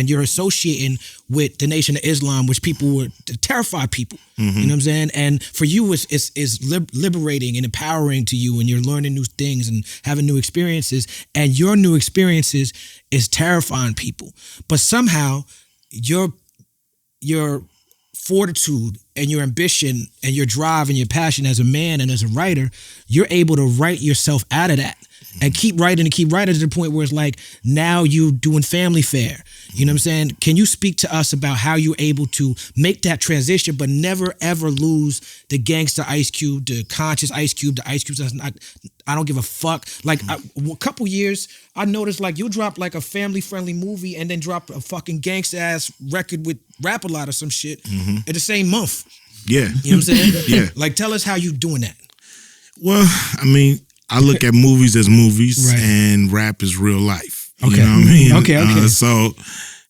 you're associating with the Nation of Islam, which people were terrified people. You know what I'm saying? And for you, it's liberating and empowering to you, and you're learning new things and having new experiences. And your new experiences is terrifying people. But somehow your fortitude and your ambition and your drive and your passion as a man and as a writer, you're able to write yourself out of that and keep writing to the point where it's like now you doing Family Fare. You know what I'm saying? Can you speak to us about how you're able to make that transition but never ever lose the gangster Ice Cube, the conscious Ice Cube, the Ice Cube that's not, I don't give a fuck. Like a couple years, I noticed like you drop like a family-friendly movie and then drop a fucking gangsta-ass record with Rap-A-Lot or some shit in the same month. Yeah. You know what I'm saying? Yeah. Like tell us how you doing that. Well, I mean, I look at movies as movies and rap is real life. You know what I mean? Okay. So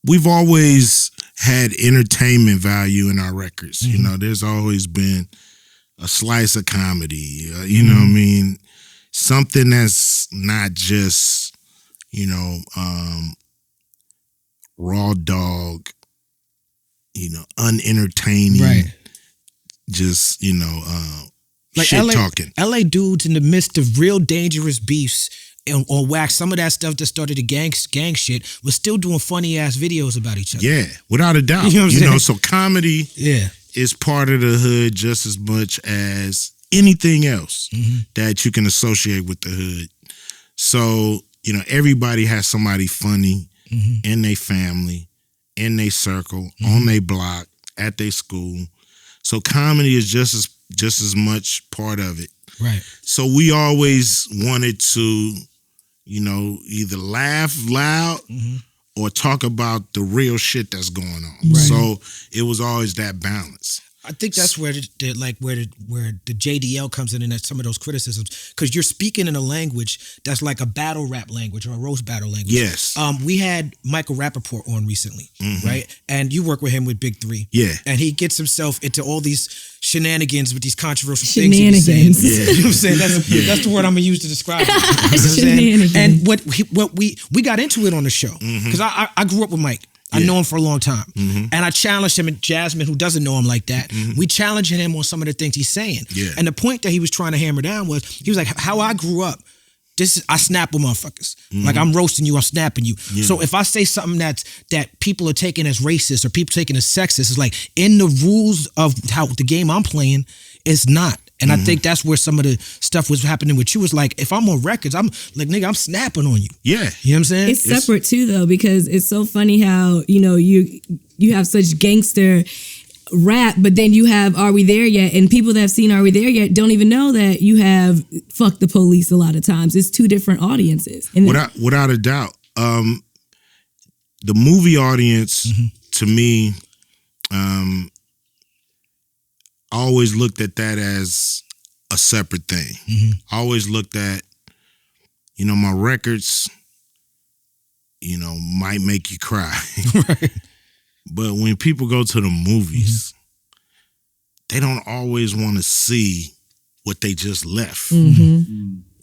we've always had entertainment value in our records. You know, there's always been a slice of comedy, you know what I mean? Something that's not just, raw dog, unentertaining, just, like shit LA, talking. LA dudes in the midst of real dangerous beefs on wax, some of that stuff that started the gang shit was still doing funny ass videos about each other. Yeah, without a doubt. You know what I'm saying? So comedy is part of the hood just as much as anything else that you can associate with the hood. So, everybody has somebody funny in their family, in their circle, on their block, at their school. So comedy is just as much part of it. Right. So we always wanted to, either laugh loud or talk about the real shit that's going on. Right. So it was always that balance. I think that's where the JDL comes in and that's some of those criticisms, because you're speaking in a language that's like a battle rap language or a roast battle language. Yes. We had Michael Rappaport on recently, right? And you work with him with BIG3. Yeah. And he gets himself into all these shenanigans with these controversial things he's saying. Yeah. You know what I'm saying? That's the word I'm gonna use to describe it. You know what I'm saying? And what we got into it on the show because I grew up with Mike. I know him for a long time. And I challenged him, and Jasmin, who doesn't know him like that, we challenged him on some of the things he's saying. Yeah. And the point that he was trying to hammer down was, he was like, how I grew up, I snap with motherfuckers. Like I'm roasting you, I'm snapping you. Yeah. So if I say something that people are taking as racist or people taking as sexist, it's like in the rules of how the game I'm playing, it's not. And I think that's where some of the stuff was happening with you. It's like, if I'm on records, I'm like, nigga, I'm snapping on you. Yeah. You know what I'm saying? It's separate too, though, because it's so funny how, you have such gangster rap, but then you have Are We There Yet? And people that have seen Are We There Yet don't even know that you have Fuck the Police a lot of times. It's two different audiences. And without a doubt. The movie audience, to me, I always looked at that as a separate thing. I always looked at, my records, might make you cry. Right. But when people go to the movies, they don't always want to see what they just left. They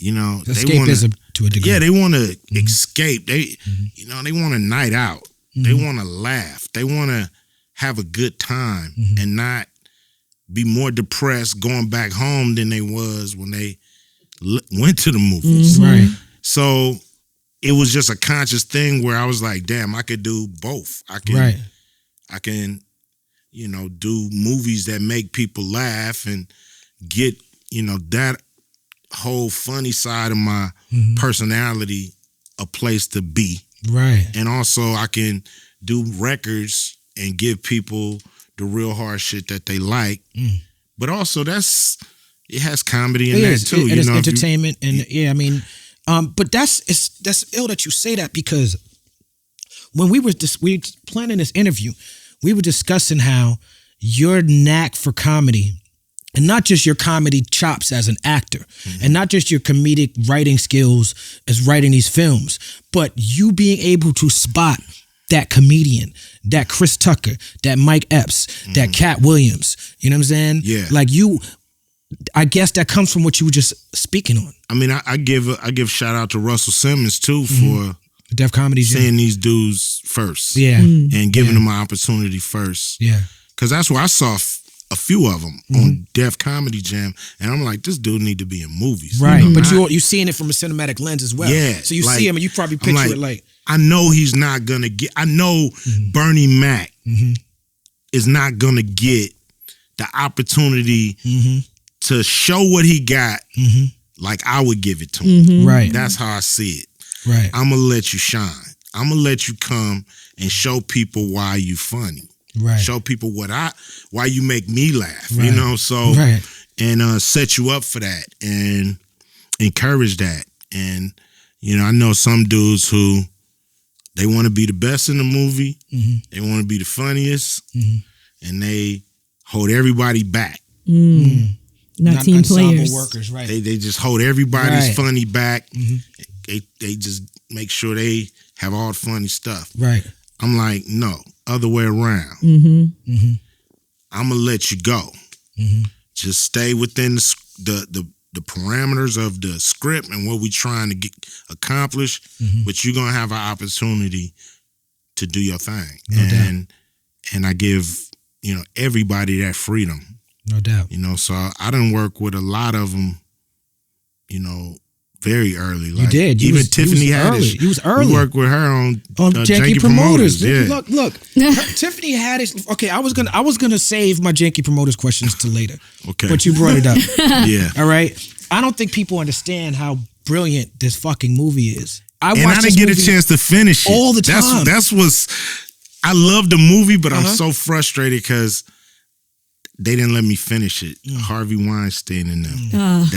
want to a degree. Yeah, they want to escape. They, they want a night out. They want to laugh. They want to have a good time and not be more depressed going back home than they was when they went to the movies. Right. So it was just a conscious thing where I was like, damn, I could do both. I can, do movies that make people laugh and get, that whole funny side of my personality a place to be. Right. And also I can do records and give people the real hard shit that they like. But also it has comedy in that too. It is entertainment. And But that's ill that you say that, because when we were planning this interview, we were discussing how your knack for comedy, and not just your comedy chops as an actor, and not just your comedic writing skills as writing these films, but you being able to spot that comedian, that Chris Tucker, that Mike Epps, that Cat Williams. You know what I'm saying? Yeah. Like I guess that comes from what you were just speaking on. I mean, I give shout out to Russell Simmons too for Def Comedy Jam. seeing these dudes first. Yeah. And giving them an opportunity first. Yeah. Because that's where I saw a few of them on Def Comedy Jam, and I'm like, this dude need to be in movies. Right. But you seeing it from a cinematic lens as well. Yeah. So you see him and you probably picture it like. I know he's not going to get, I know Bernie Mac is not going to get the opportunity to show what he got like I would give it to him. Right. That's how I see it. Right. I'm going to let you shine. I'm going to let you come and show people why you funny. Right. Show people why you make me laugh. Right. You know, so Right. and set you up for that and encourage that. And you know, I know some dudes who they want to be the best in the movie. They want to be the funniest, and they hold everybody back. Not team players. Workers, right? They just hold everybody's Right. funny back. They just make sure they have all the funny stuff. Right. I'm like, no, other way around. I'm gonna let you go. Just stay within the parameters of the script and what we trying to accomplish. But you're gonna have an opportunity to do your thing. No doubt. And I give everybody that freedom. No doubt. So I done work with a lot of them. Very early. Like, you did. Even Tiffany Haddish. You was early. We worked with her on Janky Promoters. Yeah. Look. Tiffany Haddish. Okay, I was gonna save my Janky Promoters questions till later. Okay. But you brought it up. Yeah. All right. I don't think people understand how brilliant this fucking movie is. I didn't get a chance to finish it all the time. That's what's. I love the movie, but I'm so frustrated because they didn't let me finish it. Harvey Weinstein and them.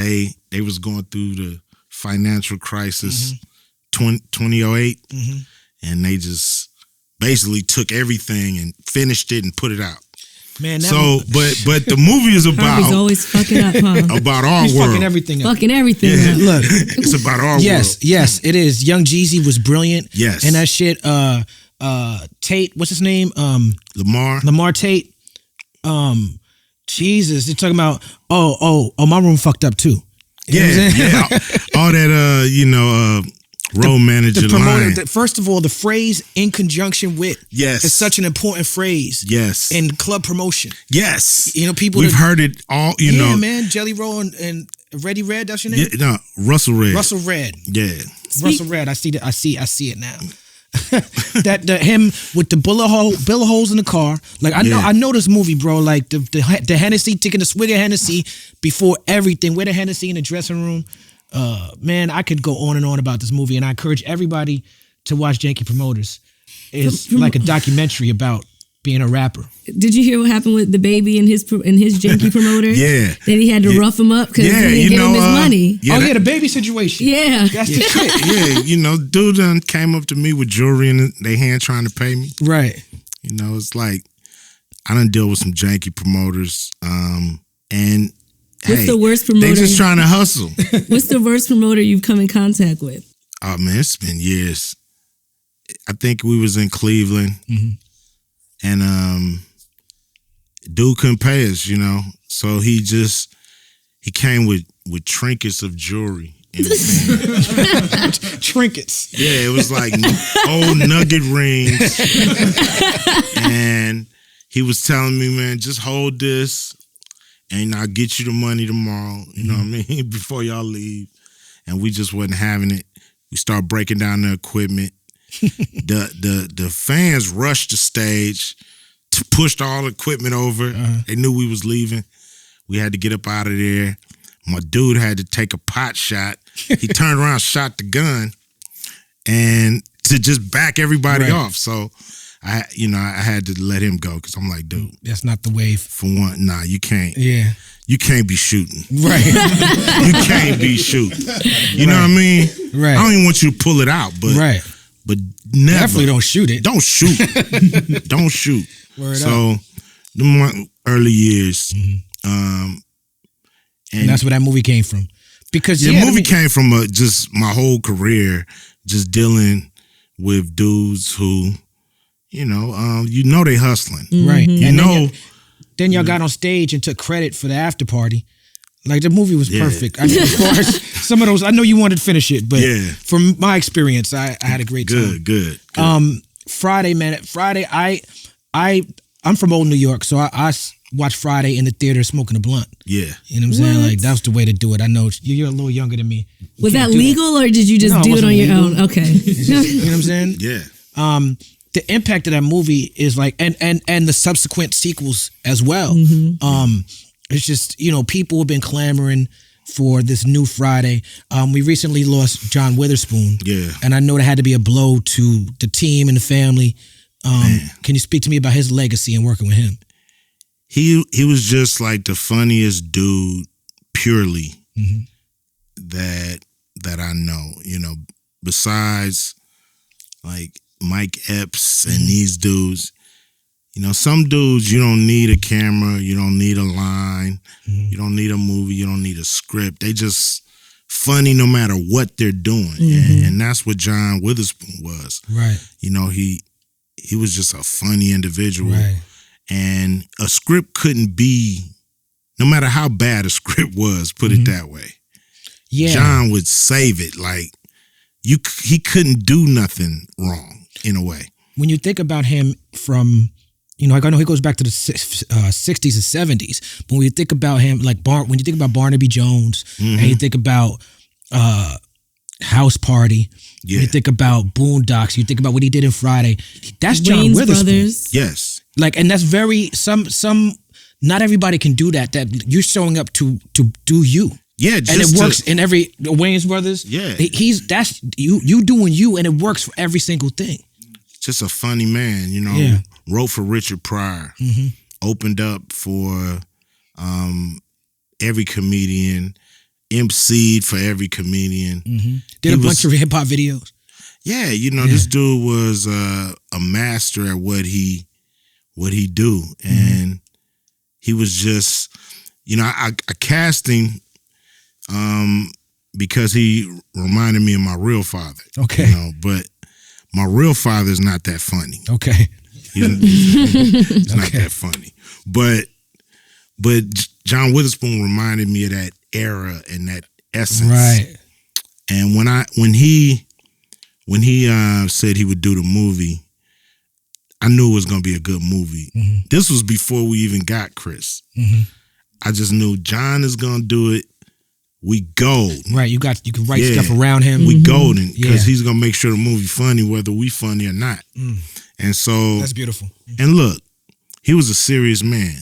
They was going through the financial crisis 2008, and they just basically took everything and finished it and put it out. Man, but the movie is about Harvey's always fucking up, huh? about our He's world. fucking everything up. Fucking everything up. Look, It's about our world. yes, it is. Young Jeezy was brilliant. Yes. And that shit, Tate, what's his name? Lamar Tate. Jesus, they're talking about, my room fucked up too. You know what I'm saying? All that, road manager the promoter, line. first of all, the phrase "in conjunction with" is such an important phrase. Yes. In club promotion. Yes. People. We've heard it all. You know. Yeah, man. Jelly Roll and Ready Red. That's your name. Yeah, no, Russell Red. Russell Red. Yeah. Russell Red. I see that. I see it now. that him with the bullet holes in the car. Like I know this movie, bro. Like the Hennessy, taking a swig of Hennessy before everything. With the Hennessy in the dressing room. Man, I could go on and on about this movie, and I encourage everybody to watch Janky Promoters. It's like a documentary about being a rapper. Did you hear what happened with the baby and his Janky Promoter? Yeah. That he had to rough him up because he didn't give him his money. The baby situation. Yeah. That's the shit. Yeah, dude done came up to me with jewelry in their hand trying to pay me. Right. It's like, I done deal with some Janky Promoters, and what's the worst promoter? They just trying to hustle. What's the worst promoter you've come in contact with? Oh man, it's been years. I think we was in Cleveland, and dude couldn't pay us, so he came with trinkets of jewelry. Trinkets. Yeah, it was like old nugget rings, and he was telling me, man, just hold this. And I'll get you the money tomorrow, you know what I mean, before y'all leave. And we just wasn't having it. We start breaking down the equipment. The fans rushed the stage, pushed all the equipment over. They knew we was leaving. We had to get up out of there. My dude had to take a pot shot. He turned around, shot the gun, and to just back everybody off. So I had to let him go because I'm like, dude, that's not the wave. For one, nah, you can't. Yeah. You can't be shooting. Right. You can't be shooting. You know what I mean? Right. I don't even want you to pull it out, but never. Definitely don't shoot it. Don't shoot. Don't shoot. Word so, up. The early years, and that's where that movie came from. Because the movie came from just my whole career, just dealing with dudes who, they hustling. Right. And then y'all got on stage and took credit for the after party. Like, the movie was perfect. I mean, as far as some of those, I know you wanted to finish it, but from my experience, I had a great time. Good. Friday, man. Friday, I'm from old New York, so I watched Friday in the theater smoking a blunt. Yeah. You know what I'm saying? Like, that was the way to do it. I know you're a little younger than me. Was that legal or did you just do it on your own? Okay. You know what I'm saying? Yeah. The impact of that movie is like, and the subsequent sequels as well. It's just, people have been clamoring for this new Friday. We recently lost John Witherspoon. Yeah. And I know that had to be a blow to the team and the family. Can you speak to me about his legacy and working with him? He was just like the funniest dude, purely, that I know. Besides like Mike Epps and these dudes, some dudes you don't need a camera, you don't need a line, you don't need a movie, you don't need a script. They just funny no matter what they're doing, and that's what John Witherspoon was. Right. He was just a funny individual. Right. And a script couldn't be, no matter how bad a script was, put it that way. Yeah. John would save it. Like, he couldn't do nothing wrong, in a way. When you think about him from, like I know he goes back to the 60s and 70s, but when you think about him, like when you think about Barnaby Jones, and you think about House Party, you think about Boondocks, you think about what he did in Friday, that's John Witherspoon. Brothers. Yes. Like, and that's very, not everybody can do that you're showing up to do you. Yeah, and it works in every Wayans Brothers. Yeah, that's you doing you, and it works for every single thing. Just a funny man, Wrote for Richard Pryor, opened up for every comedian, emceed for every comedian. Did a bunch of hip hop videos. Yeah, this dude was a master at what he do, and he was just, I cast him because he reminded me of my real father. Okay. But my real father is not that funny. Okay. He's not that funny. But John Witherspoon reminded me of that era and that essence. Right. And when he said he would do the movie, I knew it was going to be a good movie. This was before we even got Chris. I just knew John is going to do it. We gold. Right, you can write stuff around him. We golden because he's going to make sure the movie funny whether we funny or not. And so that's beautiful. And look, he was a serious man.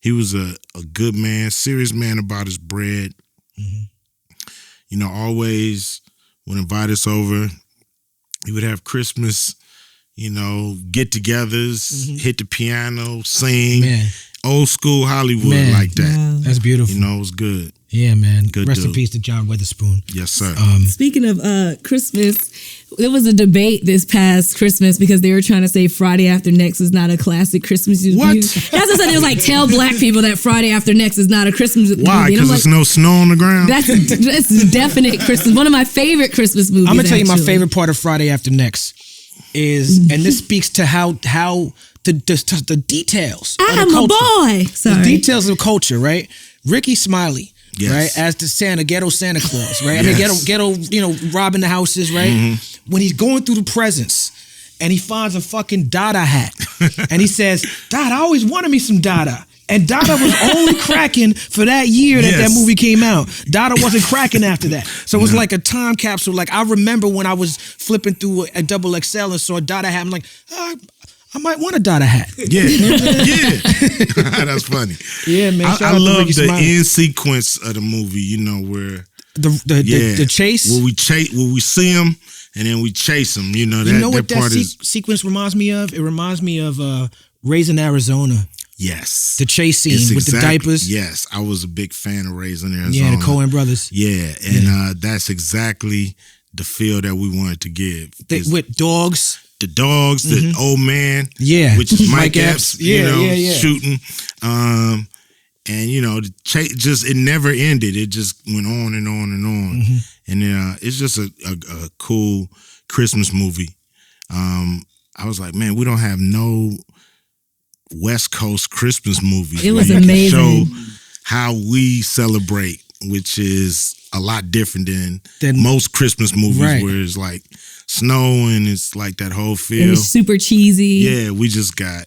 He was a good man, serious man about his bread. Always would invite us over. He would have Christmas, get-togethers, hit the piano, sing. Man. Old school Hollywood like that. Wow. That's beautiful. It was good. Yeah, man. Good Rest dude. in peace to John Witherspoon. Yes, sir. Speaking of Christmas, there was a debate this past Christmas because they were trying to say Friday After Next is not a classic Christmas movie. What? That's what I said. It was like, tell black people that Friday After Next is not a Christmas movie. Why? Because there's no snow on the ground? That's definite Christmas. One of my favorite Christmas movies. I'm going to tell you my favorite part of Friday After Next is, and this speaks to how the details of the culture. I'm a boy. Sorry. The details of culture, right? Ricky Smiley, right, as the ghetto Santa Claus, right? Yes. I mean, ghetto, robbing the houses, right? When he's going through the presents and he finds a fucking Dada hat, and he says, "Dada, I always wanted me some Dada." And Dada was only cracking for that year that movie came out. Dada wasn't cracking after that. So it was like a time capsule. Like, I remember when I was flipping through a XXL and saw a Dada hat, I'm like, I might want a Dada hat. Yeah. That's funny. Yeah, man. I love the end sequence of the movie, where the chase. When we see him and then we chase them. You know what that part is sequence reminds me of? It reminds me of Raising Arizona. Yes. The chase scene with the diapers. Yes, I was a big fan of Raising Arizona. Yeah, the Coen brothers. Yeah, and that's exactly the feel that we wanted to give. With dogs. The dogs, the old man. Yeah. Which is Mike Epps, shooting. And, it never ended. It just went on and on and on. And it's just a cool Christmas movie. I was like, man, we don't have no West Coast Christmas movies. It was amazing. Show how we celebrate, which is a lot different than most Christmas movies, where it's like snow and it's like that whole feel. It was super cheesy. Yeah, we just got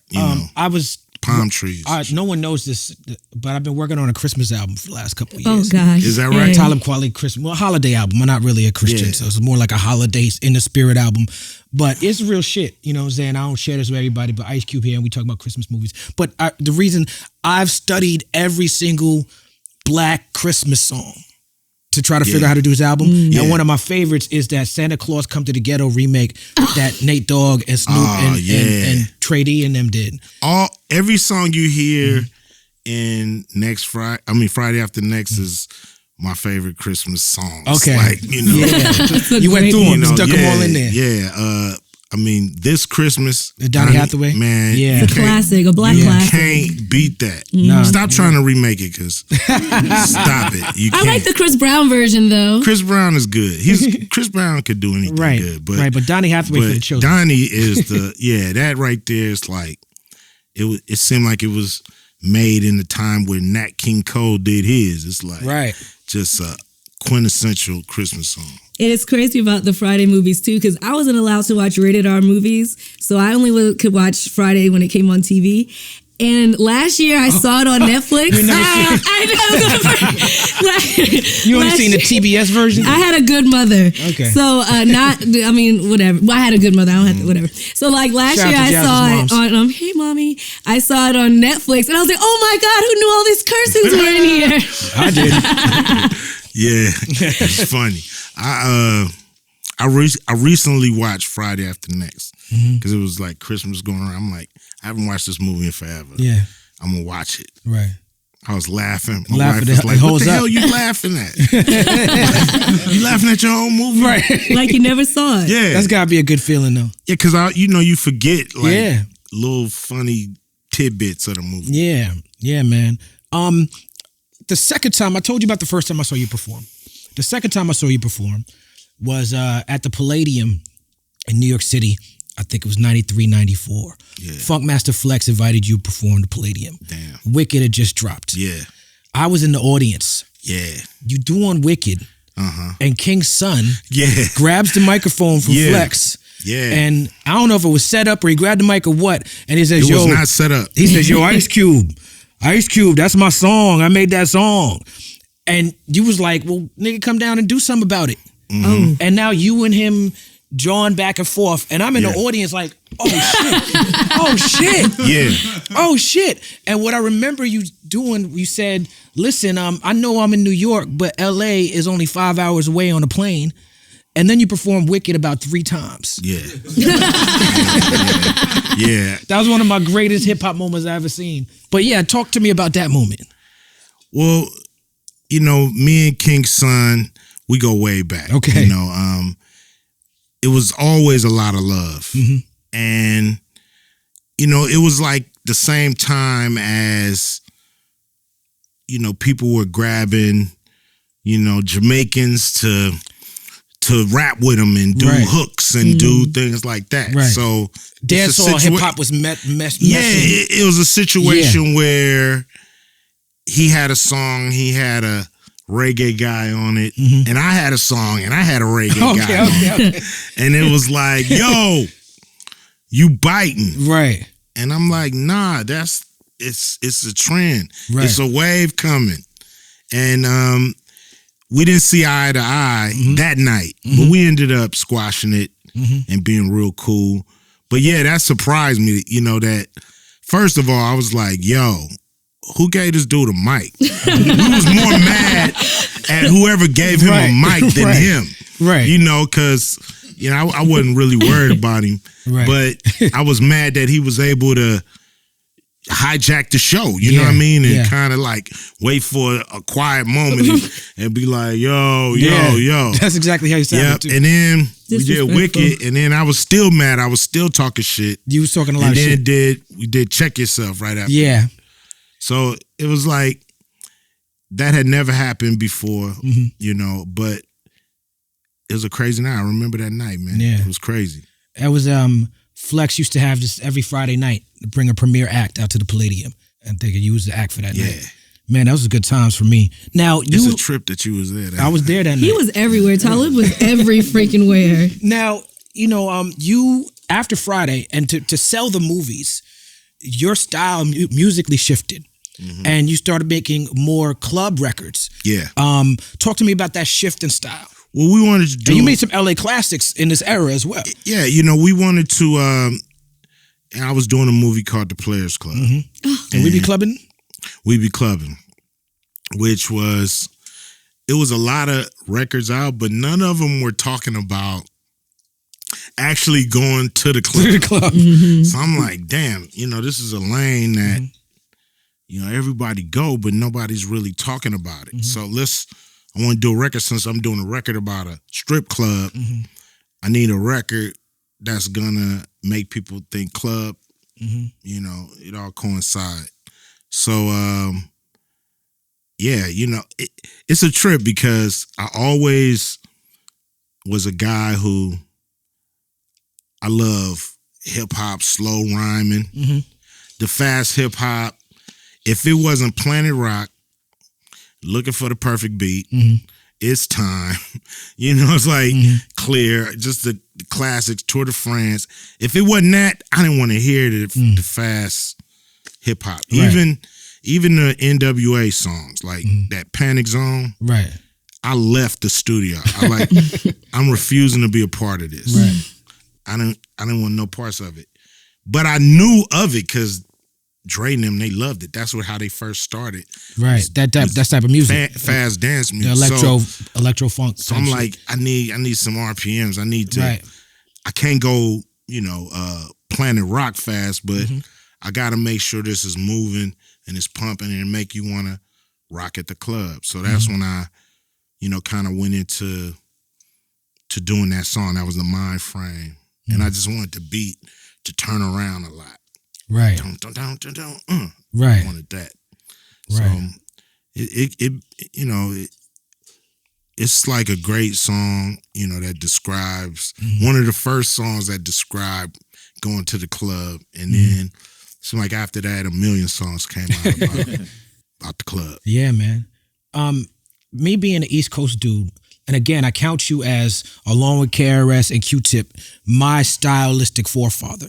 palm trees. No one knows this, but I've been working on a Christmas album for the last couple of years. Oh gosh, is that right? Talib Kweli Christmas, holiday album. I'm not really a Christian, so it's more like a holidays in the spirit album. But it's real shit, you know what I'm saying? I don't share this with everybody, but Ice Cube here and we talk about Christmas movies. But the reason I've studied every single Black Christmas song to try to figure out how to do his album. And one of my favorites is that Santa Claus Come to the Ghetto remake that Nate Dogg and Snoop and Trey D and them did. Every song you hear in Friday After Next is my favorite Christmas songs. Okay. Like, you went through them, stuck them all in there. Yeah. This Christmas, Donny Hathaway, man, it's a classic, a Black classic. Can't beat that. Stop trying to remake it, cause stop it. You can't. I like the Chris Brown version though. Chris Brown is good. Chris Brown could do anything good, but Donny Hathaway for the children. Donny is that right there is like it seemed like it was made in the time where Nat King Cole did his. It's like just a quintessential Christmas song. And it's crazy about the Friday movies too, because I wasn't allowed to watch rated R movies, so I only could watch Friday when it came on TV. And last year I saw it on Netflix. You only seen the TBS version? I had a good mother. Okay. So whatever. Well, I had a good mother. I don't have to, whatever. So like last year I saw it on hey mommy. I saw it on Netflix and I was like, oh my God, who knew all these cursings were in here? I did. Yeah, it's funny. I recently watched Friday After Next because it was like Christmas going around. I'm like, I haven't watched this movie in forever. Yeah, I'm gonna watch it. Right. I was laughing. My wife was like, "What the hell you laughing at? You laughing at your own movie, right? Like you never saw it. Yeah, that's gotta be a good feeling though. Yeah, because you forget little funny tidbits of the movie. Yeah, man. The second time I told you about the first time I saw you perform. The second time I saw you perform was at the Palladium in New York City. I think it was 93, 94. Yeah. Funkmaster Flex invited you to perform the Palladium. Damn. Wicked had just dropped. Yeah. I was in the audience. Yeah. You do on Wicked. And King's son grabs the microphone from Flex. Yeah. And I don't know if it was set up or he grabbed the mic or what. And he says, it was not set up. He says, Ice Cube, that's my song. I made that song. And you was like, well, nigga, come down and do something about it. And now you and him jawing back and forth. And I'm in the audience like, oh shit. Oh shit. Yeah. Oh shit. And what I remember you doing, you said, listen, I know I'm in New York, but LA is only 5 hours away on a plane. And then you performed Wicked about 3 times. Yeah. Yeah. That was one of my greatest hip hop moments I've ever seen. But yeah, talk to me about that moment. Well, me and King's son, we go way back. Okay. It was always a lot of love. And, it was like the same time as, people were grabbing, Jamaicans to rap with them and do hooks and do things like that. Right. So dancehall hip hop was messy. Yeah, it was a situation where he had a song, he had a reggae guy on it, and I had a song and I had a reggae guy on it. And it was like, yo, you biting. Right. And I'm like, nah, it's a trend. Right. It's a wave coming. And we didn't see eye to eye that night, but we ended up squashing it and being real cool. But yeah, that surprised me, that first of all, I was like, yo, who gave this dude a mic? We was more mad at whoever gave him a mic than him. Right. Because, you know, I wasn't really worried about him, Right. but I was mad that he was able to hijack the show, you know what I mean? And kind of like wait for a quiet moment and be like, yo. That's exactly how you sounded too. And then we did Wicked, and then I was still mad. I was still talking shit. You was talking a lot of shit. And then we did Check Yourself right after. Yeah. So it was like, that had never happened before, you know, but it was a crazy night. I remember that night, man. Yeah. It was crazy. It was Flex used to have this every Friday night to bring a premiere act out to the Palladium, and they could use the act for that night. Man, that was good times for me. Now it's a trip that you was there. I was there that night. He was everywhere. Talib was every freaking where. Now, you know, you after Friday and to sell the movies, your style musically shifted. And you started making more club records. Yeah. Talk to me about that shift in style. Well, we wanted to do. And you made some LA classics in this era as well. Yeah, you know, we wanted to. And I was doing a movie called The Players Club. And we be clubbing. We Be Clubbing, which was, it was a lot of records out, but none of them were talking about actually going to the club. So I'm like, damn, you know, this is a lane that. You know, everybody go, but nobody's really talking about it. So I want to do a record. Since I'm doing a record about a strip club, I need a record that's gonna make people think club. You know, it all coincide. So, yeah, you know, it's a trip because I always was a guy who, I love hip hop, slow rhyming, the fast hip hop. If it wasn't Planet Rock, looking for the perfect beat, it's time. You know, it's like Clear, just the classics, Tour de France. If it wasn't that, I didn't want to hear the fast hip hop. Right. Even the N.W.A. songs, like that Panic Zone. Right. I left the studio. I'm refusing to be a part of this. Right. I didn't want no parts of it. But I knew of it because Dre and them, they loved it. That's how they first started. That type of music. Fast dance music. The electro funk. So I'm like, I need some RPMs. I need to, I can't go, you know, Planet Rock fast, but I got to make sure this is moving and it's pumping and make you want to rock at the club. So that's when I, you know, kind of went into doing that song. That was the mind frame. And I just wanted the beat to turn around a lot. Right. Right. I wanted that. Right. So it you know, it's like a great song, you know, that describes one of the first songs that described going to the club, and then so like after that, a million songs came out about the club. Yeah, man. Me being an East Coast dude, and again, I count you as, along with KRS and Q-Tip, my stylistic forefather.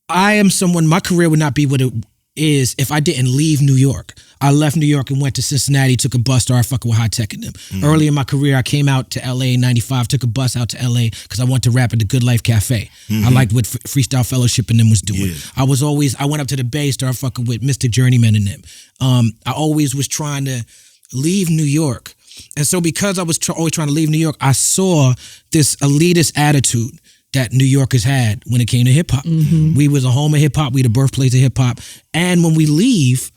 I am someone, my career would not be what it is if I didn't leave New York. I left New York and went to Cincinnati, took a bus, started fucking with High Tech and them. Early in my career, I came out to LA in 95, took a bus out to LA because I wanted to rap at the Good Life Cafe. I liked what Freestyle Fellowship and them was doing. I went up to the Bay, started fucking with Mystic Journeyman and them. I always was trying to leave New York. And so because I was always trying to leave New York, I saw this elitist attitude that New Yorkers had when it came to hip hop. We was a home of hip hop. We the birthplace of hip hop. And when we leave,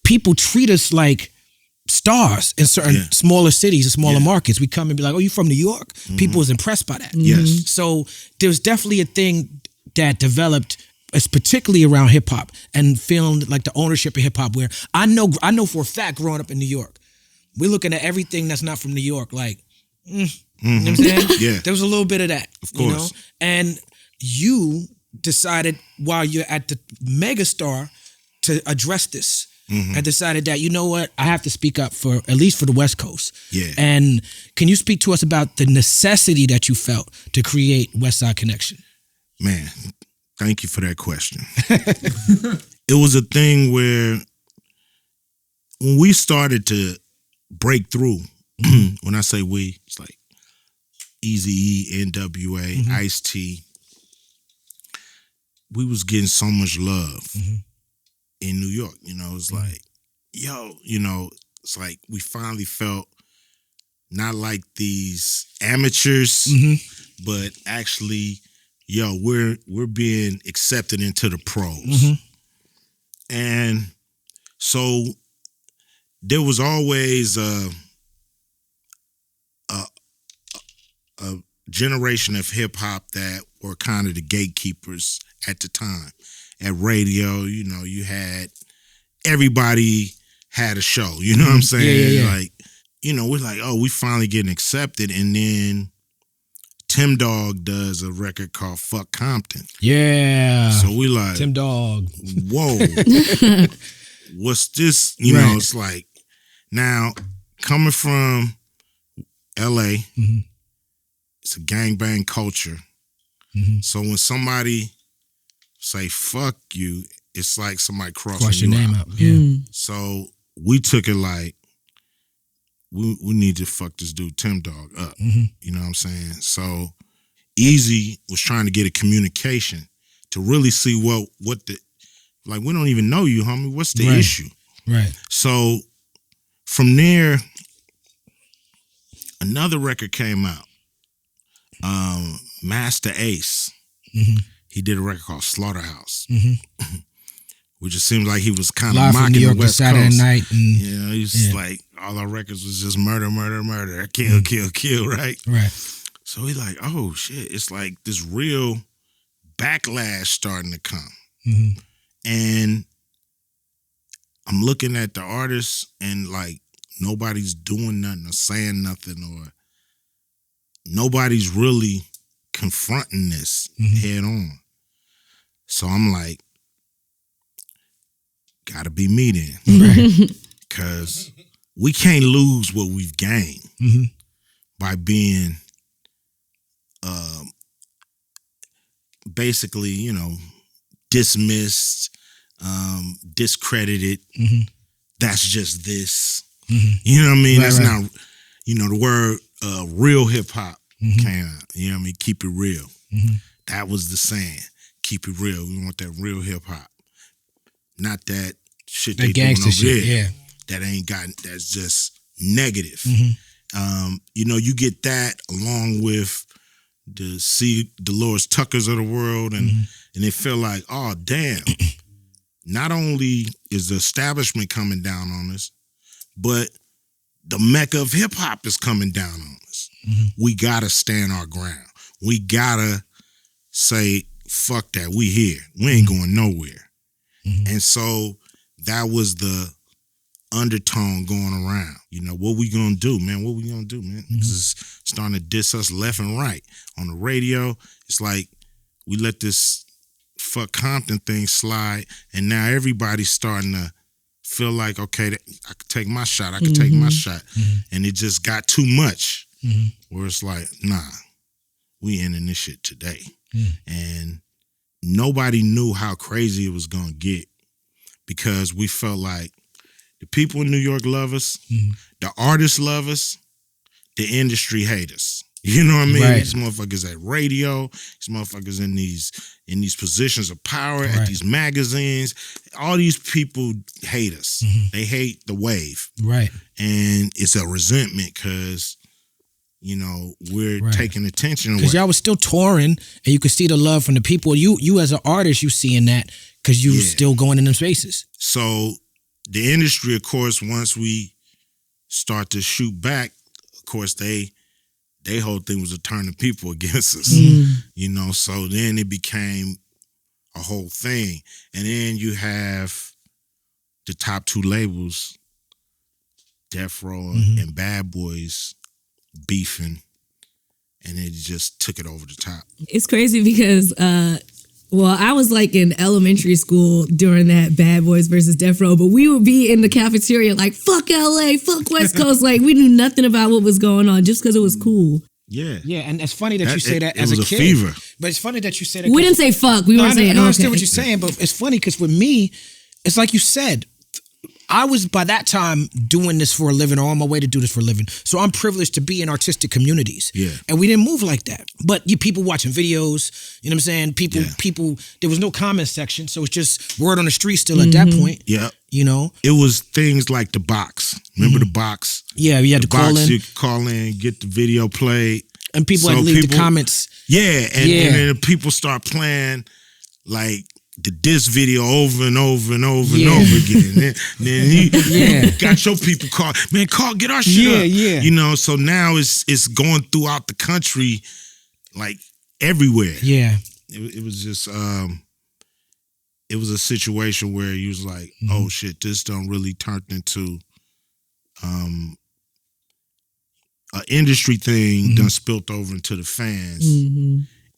people treat us like stars in certain smaller cities and smaller markets. We come and be like, "Oh, you from New York?" People was impressed by that. Yes. So there's definitely a thing that developed, particularly around hip hop and feeling like the ownership of hip hop. Where I know for a fact, growing up in New York, we're looking at everything that's not from New York like. You know what I'm saying? Yeah. There was a little bit of that. Of course. You know? And you decided while you're at the megastar to address this and decided that, you know what, I have to speak up for, at least for the West Coast. Yeah. And can you speak to us about the necessity that you felt to create Westside Connection? Man, thank you for that question. It was a thing where when we started to break through, when I say we, it's like Eazy-E, N.W.A, Ice-T. We was getting so much love in New York. You know, it's like, yo, you know, it's like we finally felt not like these amateurs but actually, we're being accepted into the pros. Mm-hmm. And so there was always a generation of hip hop that were kind of the gatekeepers at the time. At radio, you had everybody had a show. You know what I'm saying? Yeah. Like, we're like, oh, we finally getting accepted, and then Tim Dog does a record called Fuck Compton. Yeah. So we like, Tim Dog. Whoa. What's this? Know, it's like, now, coming from LA, mm-hmm. it's a gangbang culture. Mm-hmm. So when somebody say fuck you, it's like somebody Cross crossing your you name out. out. Yeah. So we took it like, we need to fuck this dude Tim Dog up. Mm-hmm. You know what I'm saying? So Eazy was trying to get a communication to really see what the, like, we don't even know you, homie. What's the issue? Right. So from there, another record came out. Master Ace. Mm-hmm. He did a record called Slaughterhouse. Mm-hmm. Which it seemed like he was kind of Live from mocking New York the West Saturday Coast. night. And, He's like, all our records was just murder, murder, murder, kill, kill, kill, right? Right. So he's like, oh shit, it's like this real backlash starting to come. Mm-hmm. And I'm looking at the artists and like nobody's doing nothing or saying nothing, or nobody's really confronting this head on. So I'm like, gotta be me then. Right. Because we can't lose what we've gained by being basically, dismissed, discredited. That's just this. You know what I mean? That's not, the word real hip hop came out. You know what I mean? Keep it real. That was the saying. Keep it real. We want that real hip hop. Not that shit they doing over there. Yeah. That ain't got, that's just negative. You get that along with the Dolores Tuckers of the world, and they feel like, oh damn, not only is the establishment coming down on us, but the mecca of hip hop is coming down on us. We gotta stand our ground. We gotta say, fuck that, we here. We ain't going nowhere. And so that was the undertone going around. What we gonna do, man? What we gonna do, man? It's starting to diss us left and right. On the radio, it's like we let this Fuck Compton thing slide, and now everybody's starting to feel like, okay, I could take my shot. I could take my shot. And it just got too much. Where it's like, nah, we ending this shit today. And nobody knew how crazy it was gonna get, because we felt like the people in New York love us, the artists love us, the industry hate us. You know what I mean? Right. These motherfuckers at radio, these motherfuckers in these positions of power, at these magazines, all these people hate us. They hate the wave. Right. And it's a resentment because, we're taking attention away. Because y'all was still touring, and you could see the love from the people. You as an artist, you seeing that because you still going in them spaces. So the industry, of course, once we start to shoot back, of course, they whole thing was to turn the people against us. So then it became a whole thing. And then you have the top two labels, Death Row and Bad Boys, beefing, and it just took it over the top. It's crazy because I was like in elementary school during that Bad Boys versus Death Row, but we would be in the cafeteria like, fuck LA, fuck West Coast. Like, we knew nothing about what was going on just because it was cool. Yeah. Yeah, and it's funny that you say that it as was a a kid. fever. But it's funny that you say that. We didn't say fuck. We weren't saying, I understand okay. what you're saying, but it's funny because with me, it's like you said, I was by that time doing this for a living, or on my way to do this for a living. So I'm privileged to be in artistic communities. Yeah. And we didn't move like that. But people watching videos, you know what I'm saying? People, there was no comment section. So it's just word on the street still at that point. Yeah. It was things like the box. Remember the box? Yeah, you had to call in. You could call in, get the video played. And people like leave the comments. Yeah, and then people start playing like the diss video over and over and over and over again. Then you got your people call, man, get our shit up. Yeah. You know, so now it's going throughout the country, like everywhere. Yeah. It was just it was a situation where you was like, oh shit, this done really turned into an industry thing done spilt over into the fans.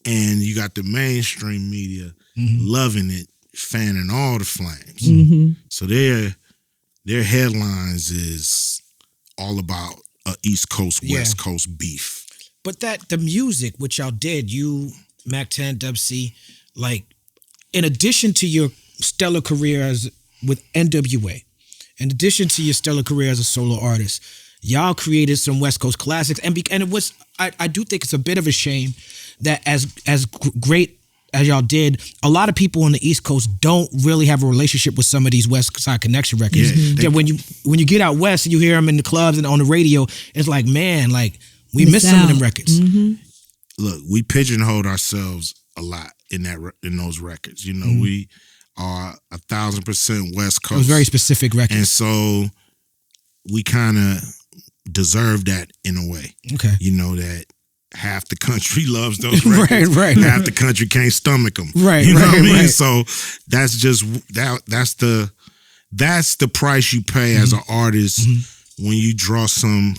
And you got the mainstream media loving it, fanning all the flames. So their headlines is all about East Coast, West Coast beef. But the music, which y'all did, you, Mac 10, W.C, like, in addition to your stellar career with N.W.A, in addition to your stellar career as a solo artist, y'all created some West Coast classics. And it was, I do think it's a bit of a shame that as great as y'all did, a lot of people on the East Coast don't really have a relationship with some of these Westside Connection records. That when you get out west and you hear them in the clubs and on the radio, it's like, man, like, we miss some of them records. Look, we pigeonholed ourselves a lot in those records. You know, we are 1,000% West Coast. It was very specific records. And so we kind of deserve that in a way. Okay. You know, that half the country loves those records. Right. Half the country can't stomach them. Right. You know what I mean? Right. So that's just that's the price you pay as an artist when you draw some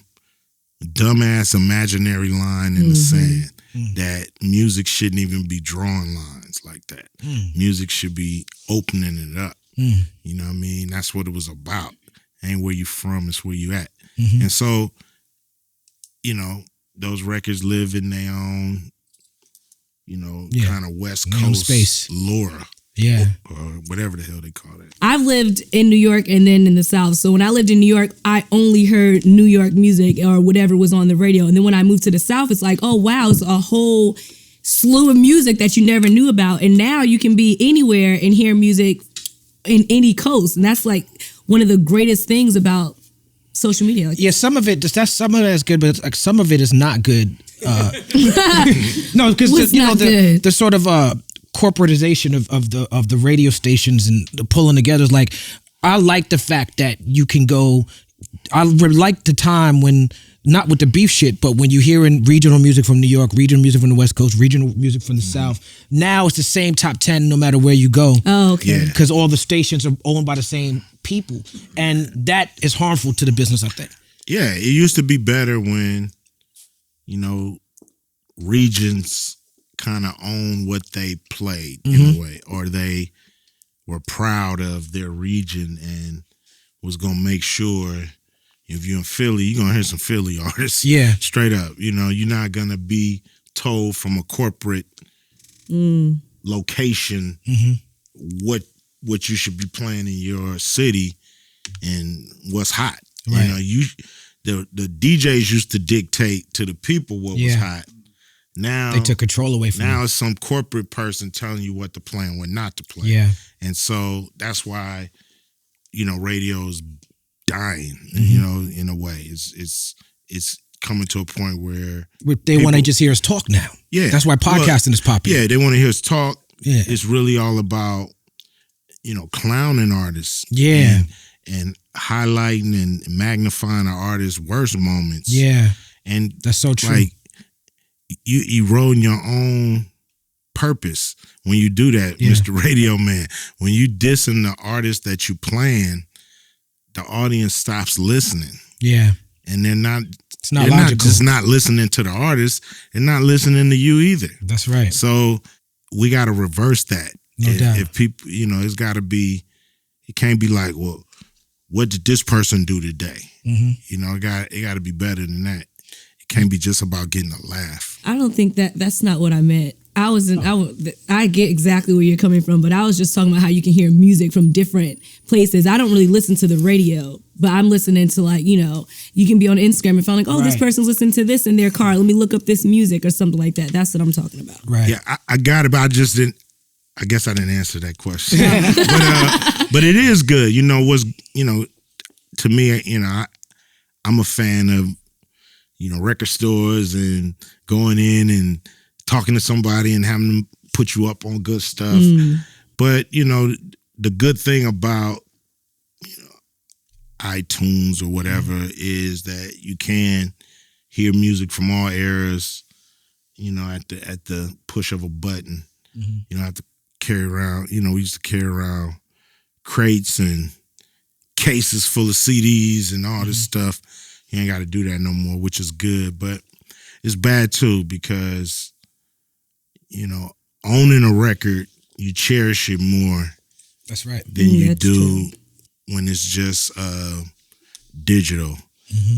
dumbass imaginary line in the sand. That music shouldn't even be drawing lines like that. Music should be opening it up. You know what I mean? That's what it was about. Ain't where you from, it's where you at. And so, you know, those records live in their own, you know, kind of West Coast space. Lore. Yeah. Or whatever the hell they call it. I've lived in New York and then in the South. So when I lived in New York, I only heard New York music or whatever was on the radio. And then when I moved to the South, it's like, oh, wow, it's a whole slew of music that you never knew about. And now you can be anywhere and hear music in any coast. And that's like one of the greatest things about social media. Like, some of it is good, but like some of it is not good. No, because the sort of corporatization of the radio stations and the pulling together is like, I like the fact that you can go. I like the time when, not with the beef shit, but when you hearing regional music from New York, regional music from the West Coast, regional music from the South. Now it's the same top 10 no matter where you go. Oh, okay. Because all the stations are owned by the same people, and that is harmful to the business, I think. Yeah, it used to be better when, you know, regions kind of own what they played in a way, or they were proud of their region and was gonna make sure if you're in Philly, you're gonna hear some Philly artists. Yeah, straight up. You know, you're not gonna be told from a corporate location what you should be playing in your city and what's hot. Right. You know, the DJs used to dictate to the people what was hot. Now they took control away from now. It's some corporate person telling you what to play and what not to play. Yeah, and so that's why, you know, radio's dying. You know, in a way, it's coming to a point where they want to just hear us talk now. Yeah, that's why podcasting is popular. Yeah, they want to hear us talk. Yeah, it's really all about, you know, clowning artists. Yeah, and highlighting and magnifying an artist's worst moments. Yeah, and that's so true. Like, you eroding your own purpose when you do that, Mr. Radio Man. When you dissing the artist that you playing, the audience stops listening. Yeah, and they're not logical. Not just not listening to the artist, they're not listening to you either. That's right. So we got to reverse that. No doubt. If people, you know, it's got to be. It can't be like, well, what did this person do today? You know, it got to be better than that. Can't be just about getting a laugh. I don't think that's not what I meant. I get exactly where you're coming from, but I was just talking about how you can hear music from different places. I don't really listen to the radio, but I'm listening to, like, you know, you can be on Instagram and find like, oh, this person's listening to this in their car. Let me look up this music or something like that. That's what I'm talking about. Right. Yeah, I got it, but I just didn't. I guess I didn't answer that question. but it is good. You know, to me, you know, I'm a fan of, record stores and going in and talking to somebody and having them put you up on good stuff. But, the good thing about iTunes or whatever is that you can hear music from all eras, at the push of a button. You don't have to carry around, we used to carry around crates and cases full of CDs and all this stuff. You ain't got to do that no more, which is good. But it's bad too because, owning a record, you cherish it more. That's right. Than you do true. when it's just digital.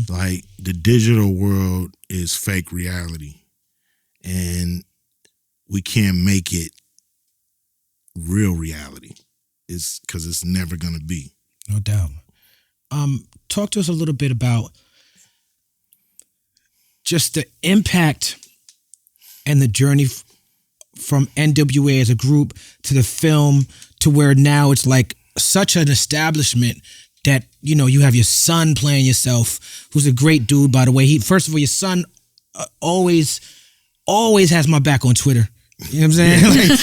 Like the digital world is fake reality, and we can't make it real reality. It's because it's never gonna be. No doubt. Talk to us a little bit about just the impact and the journey from N.W.A. as a group to the film to where now it's like such an establishment that, you have your son playing yourself, who's a great dude, by the way. First of all, your son always has my back on Twitter. You know what I'm saying?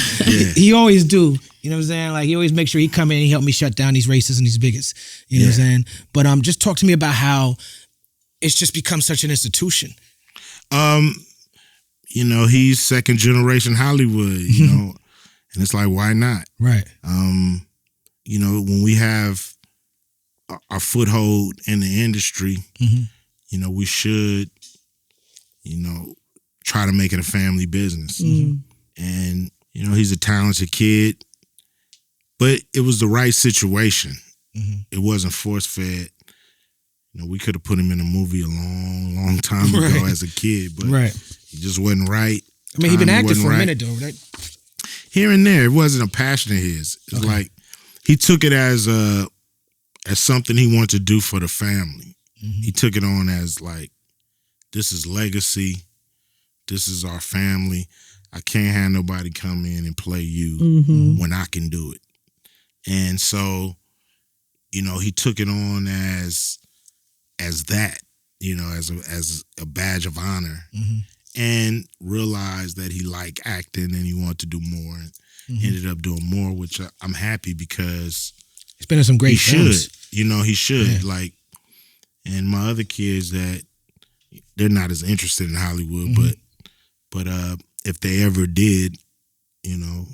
He always do. You know what I'm saying? Like, he always makes sure he come in and he help me shut down these racists and these bigots. You know what I'm saying? But just talk to me about how it's just become such an institution. He's second generation Hollywood, and it's like, why not? Right. When we have our foothold in the industry, we should, try to make it a family business. And, he's a talented kid, but it was the right situation. It wasn't force-fed. We could have put him in a movie a long, long time ago as a kid, but he just wasn't right. I mean, he'd been active for a minute, though, right? Here and there, it wasn't a passion of his. It's like he took it as something he wanted to do for the family. He took it on as like, this is legacy. This is our family. I can't have nobody come in and play you when I can do it. And so, he took it on as that, as a badge of honor, and realized that he liked acting and he wanted to do more, and ended up doing more, which I'm happy because he's been in some great films. He should. Like, and my other kids that they're not as interested in Hollywood, but if they ever did, I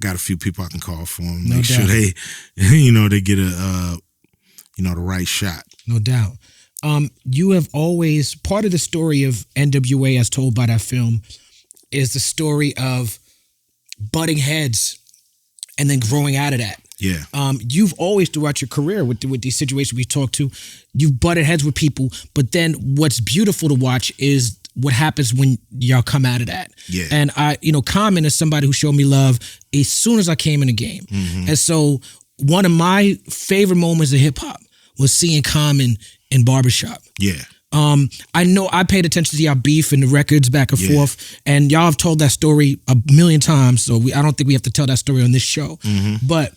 got a few people I can call for them. Make sure they, they get the right shot. No doubt. You have always, part of the story of N.W.A. as told by that film is the story of butting heads and then growing out of that. Yeah. You've always, throughout your career with these situations we talked to, you've butted heads with people, but then what's beautiful to watch is what happens when y'all come out of that. Yeah. And Common is somebody who showed me love as soon as I came in the game. And so one of my favorite moments of hip hop was seeing Common in Barbershop. Yeah. I know I paid attention to y'all beef and the records back and forth, and y'all have told that story a million times, so I don't think we have to tell that story on this show. But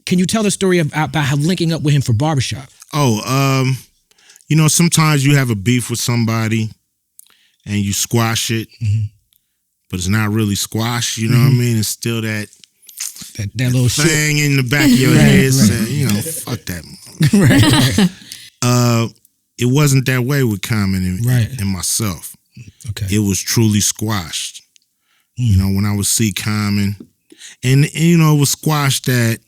can you tell the story about how linking up with him for Barbershop? Sometimes you have a beef with somebody and you squash it, but it's not really squash, you know what I mean? It's still that little thing shit in the back of your head saying, fuck that. It wasn't that way with Common and myself. Okay. It was truly squashed. When I would see Common, and it was squashed that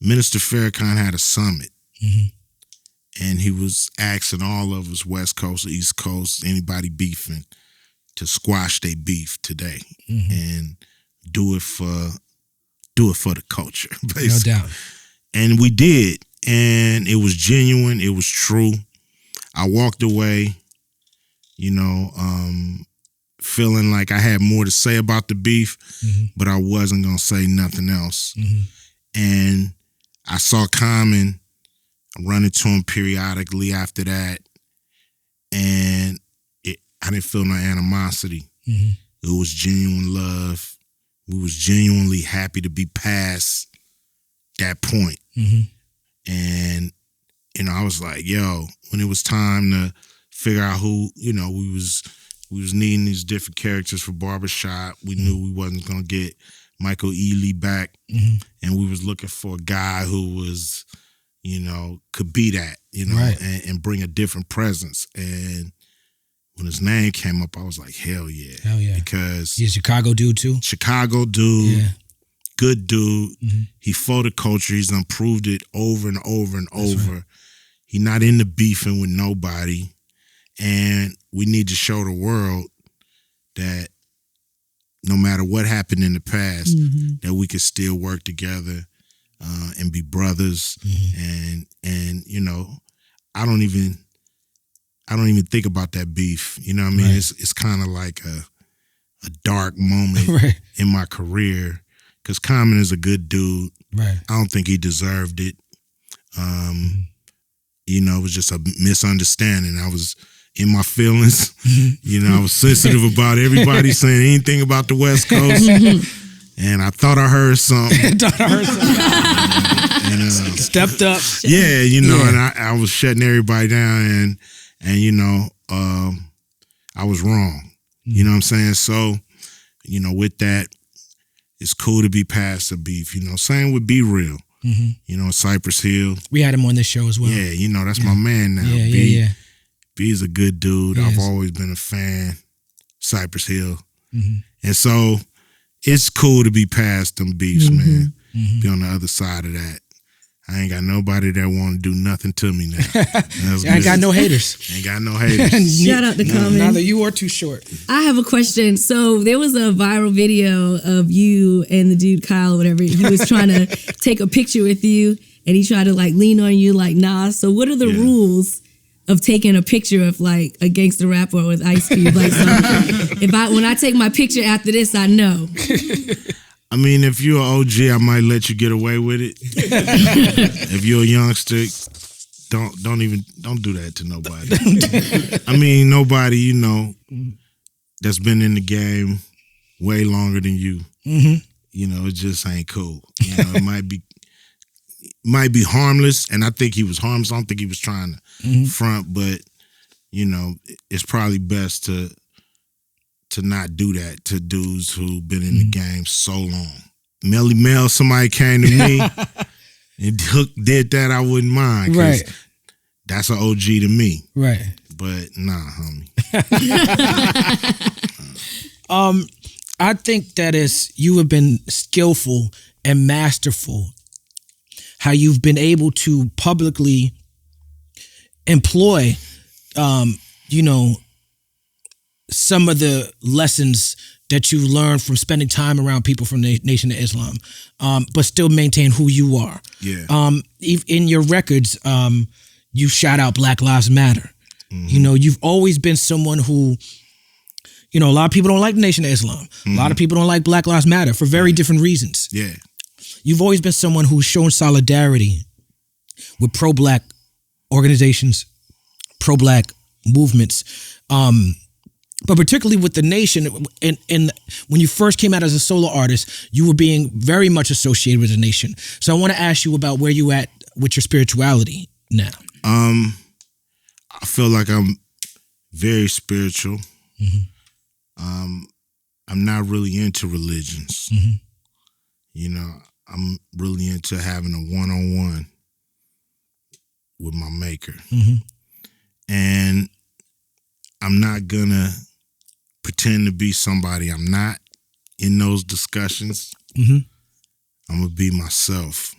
Minister Farrakhan had a summit. And he was asking all of us, West Coast, East Coast, anybody beefing, to squash their beef today and do it for the culture, basically. No doubt. And we did, and it was genuine. It was true. I walked away, feeling like I had more to say about the beef, but I wasn't gonna say nothing else. And I saw Common. I run into him periodically after that, and I didn't feel no animosity. It was genuine love. We was genuinely happy to be past that point. And I was like, yo, when it was time to figure out who, we was needing these different characters for Barbershop. We knew we wasn't gonna get Michael Ealy back, and we was looking for a guy who was, could be that, Right. and bring a different presence. And when his name came up, I was like, hell yeah. Hell yeah. Because he's a Chicago dude too. Chicago dude, Yeah. good dude. He for the culture. He's done proved it over and over and over. Right. He not into beefing with nobody. And we need to show the world that no matter what happened in the past, that we could still work together and be brothers. And I don't even think about that beef. You know what I mean? Right. It's kind of like a dark moment Right. in my career, because Common is a good dude. Right. I don't think he deserved it. It was just a misunderstanding. I was in my feelings. I was sensitive about everybody saying anything about the West Coast. And I thought I heard something. Stepped up. Yeah, and I was shutting everybody down, and I was wrong. You know what I'm saying? So, with that, it's cool to be past the beef. Same with Be Real. Cypress Hill. We had him on this show as well. Yeah, that's my man now. Yeah. B's a good dude. He I've is. always been a fan. Cypress Hill. And so it's cool to be past them beefs, man. Be on the other side of that. I ain't got nobody that want to do nothing to me now. I ain't got no haters. Ain't got no haters. Shout out to Common. Neither you or Too Short. I have a question. So there was a viral video of you and the dude Kyle, whatever. He was trying to take a picture with you, and he tried to lean on you like, nah. So what are the rules of taking a picture of a gangsta rapper with Ice Cube? When I take my picture after this, I know. I mean, if you're an OG, I might let you get away with it. If you're a youngster, don't do that to nobody. I mean, nobody, that's been in the game way longer than you. It just ain't cool. It might be harmless, and I think he was harmless. I don't think he was trying to front, but it's probably best to not do that to dudes who've been in the game so long. Melly Mel, somebody came to me and Hook did that, I wouldn't mind. Right. That's an OG to me. Right. But nah, homie. I think that you have been skillful and masterful how you've been able to publicly employ, some of the lessons that you learned from spending time around people from the Nation of Islam, but still maintain who you are. Yeah. In your records, you shout out Black Lives Matter. You've always been someone who, a lot of people don't like the Nation of Islam. A lot of people don't like Black Lives Matter for very different reasons. Yeah. You've always been someone who's shown solidarity with pro-Black organizations, pro-Black movements, but particularly with the Nation. And when you first came out as a solo artist, you were being very much associated with the Nation. So I want to ask you about where you at with your spirituality now. I feel like I'm very spiritual. I'm not really into religions. I'm really into having a one-on-one with my maker. And I'm not gonna pretend to be somebody I'm not in those discussions. I'm gonna be myself.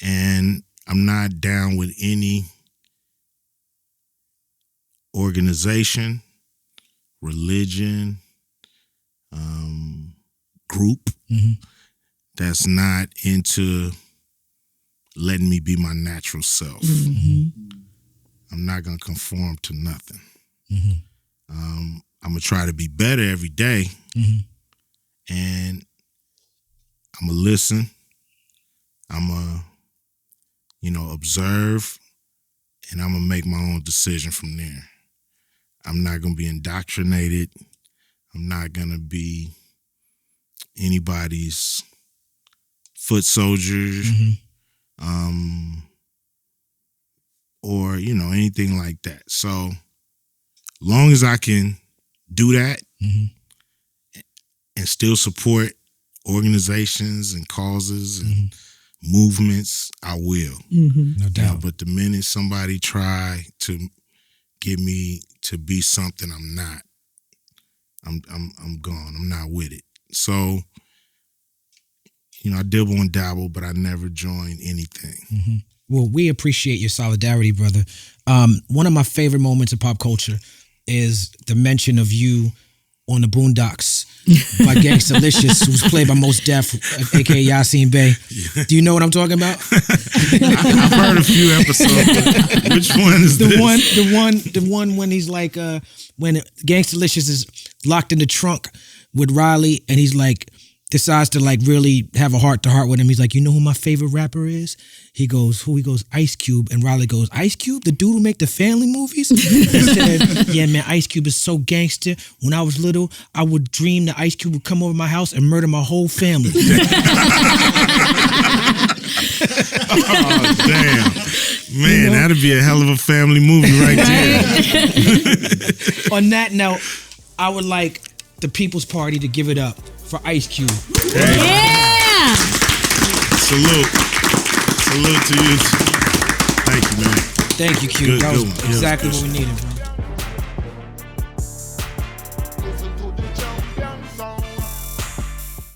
And I'm not down with any organization, religion, group that's not into letting me be my natural self. I'm not gonna conform to nothing. I'm gonna try to be better every day, and I'm gonna listen. I'm gonna, observe, and I'm gonna make my own decision from there. I'm not gonna be indoctrinated. I'm not gonna be anybody's foot soldier. or anything like that. So long as I can do that and still support organizations and causes and movements, I will. No doubt. But the minute somebody try to get me to be something I'm not, I'm gone. I'm not with it. So, I dibble and dabble, but I never join anything. Well, we appreciate your solidarity, brother. One of my favorite moments of pop culture is the mention of you on the Boondocks by Gangsta-licious, who's played by Mos Def, aka Yasin Bey. Yeah. Do you know what I'm talking about? I've heard a few episodes. But which one is the this? The one when he's like, when Gangsta-licious is locked in the trunk with Riley, and he's like, decides to like really have a heart-to-heart with him. He's like, you know who my favorite rapper is? He goes, who? He goes, Ice Cube. And Riley goes, Ice Cube? The dude who make the family movies? He said, yeah, man, Ice Cube is so gangster. When I was little, I would dream that Ice Cube would come over my house and murder my whole family. Oh, damn. Man, that'd be a hell of a family movie right there. On that note, I would like the People's Party to give it up for Ice Cube. Hey. Yeah! Salute to you. Thank you, man. Thank you, Q. Good, that was good one. exactly Good. what we needed, bro.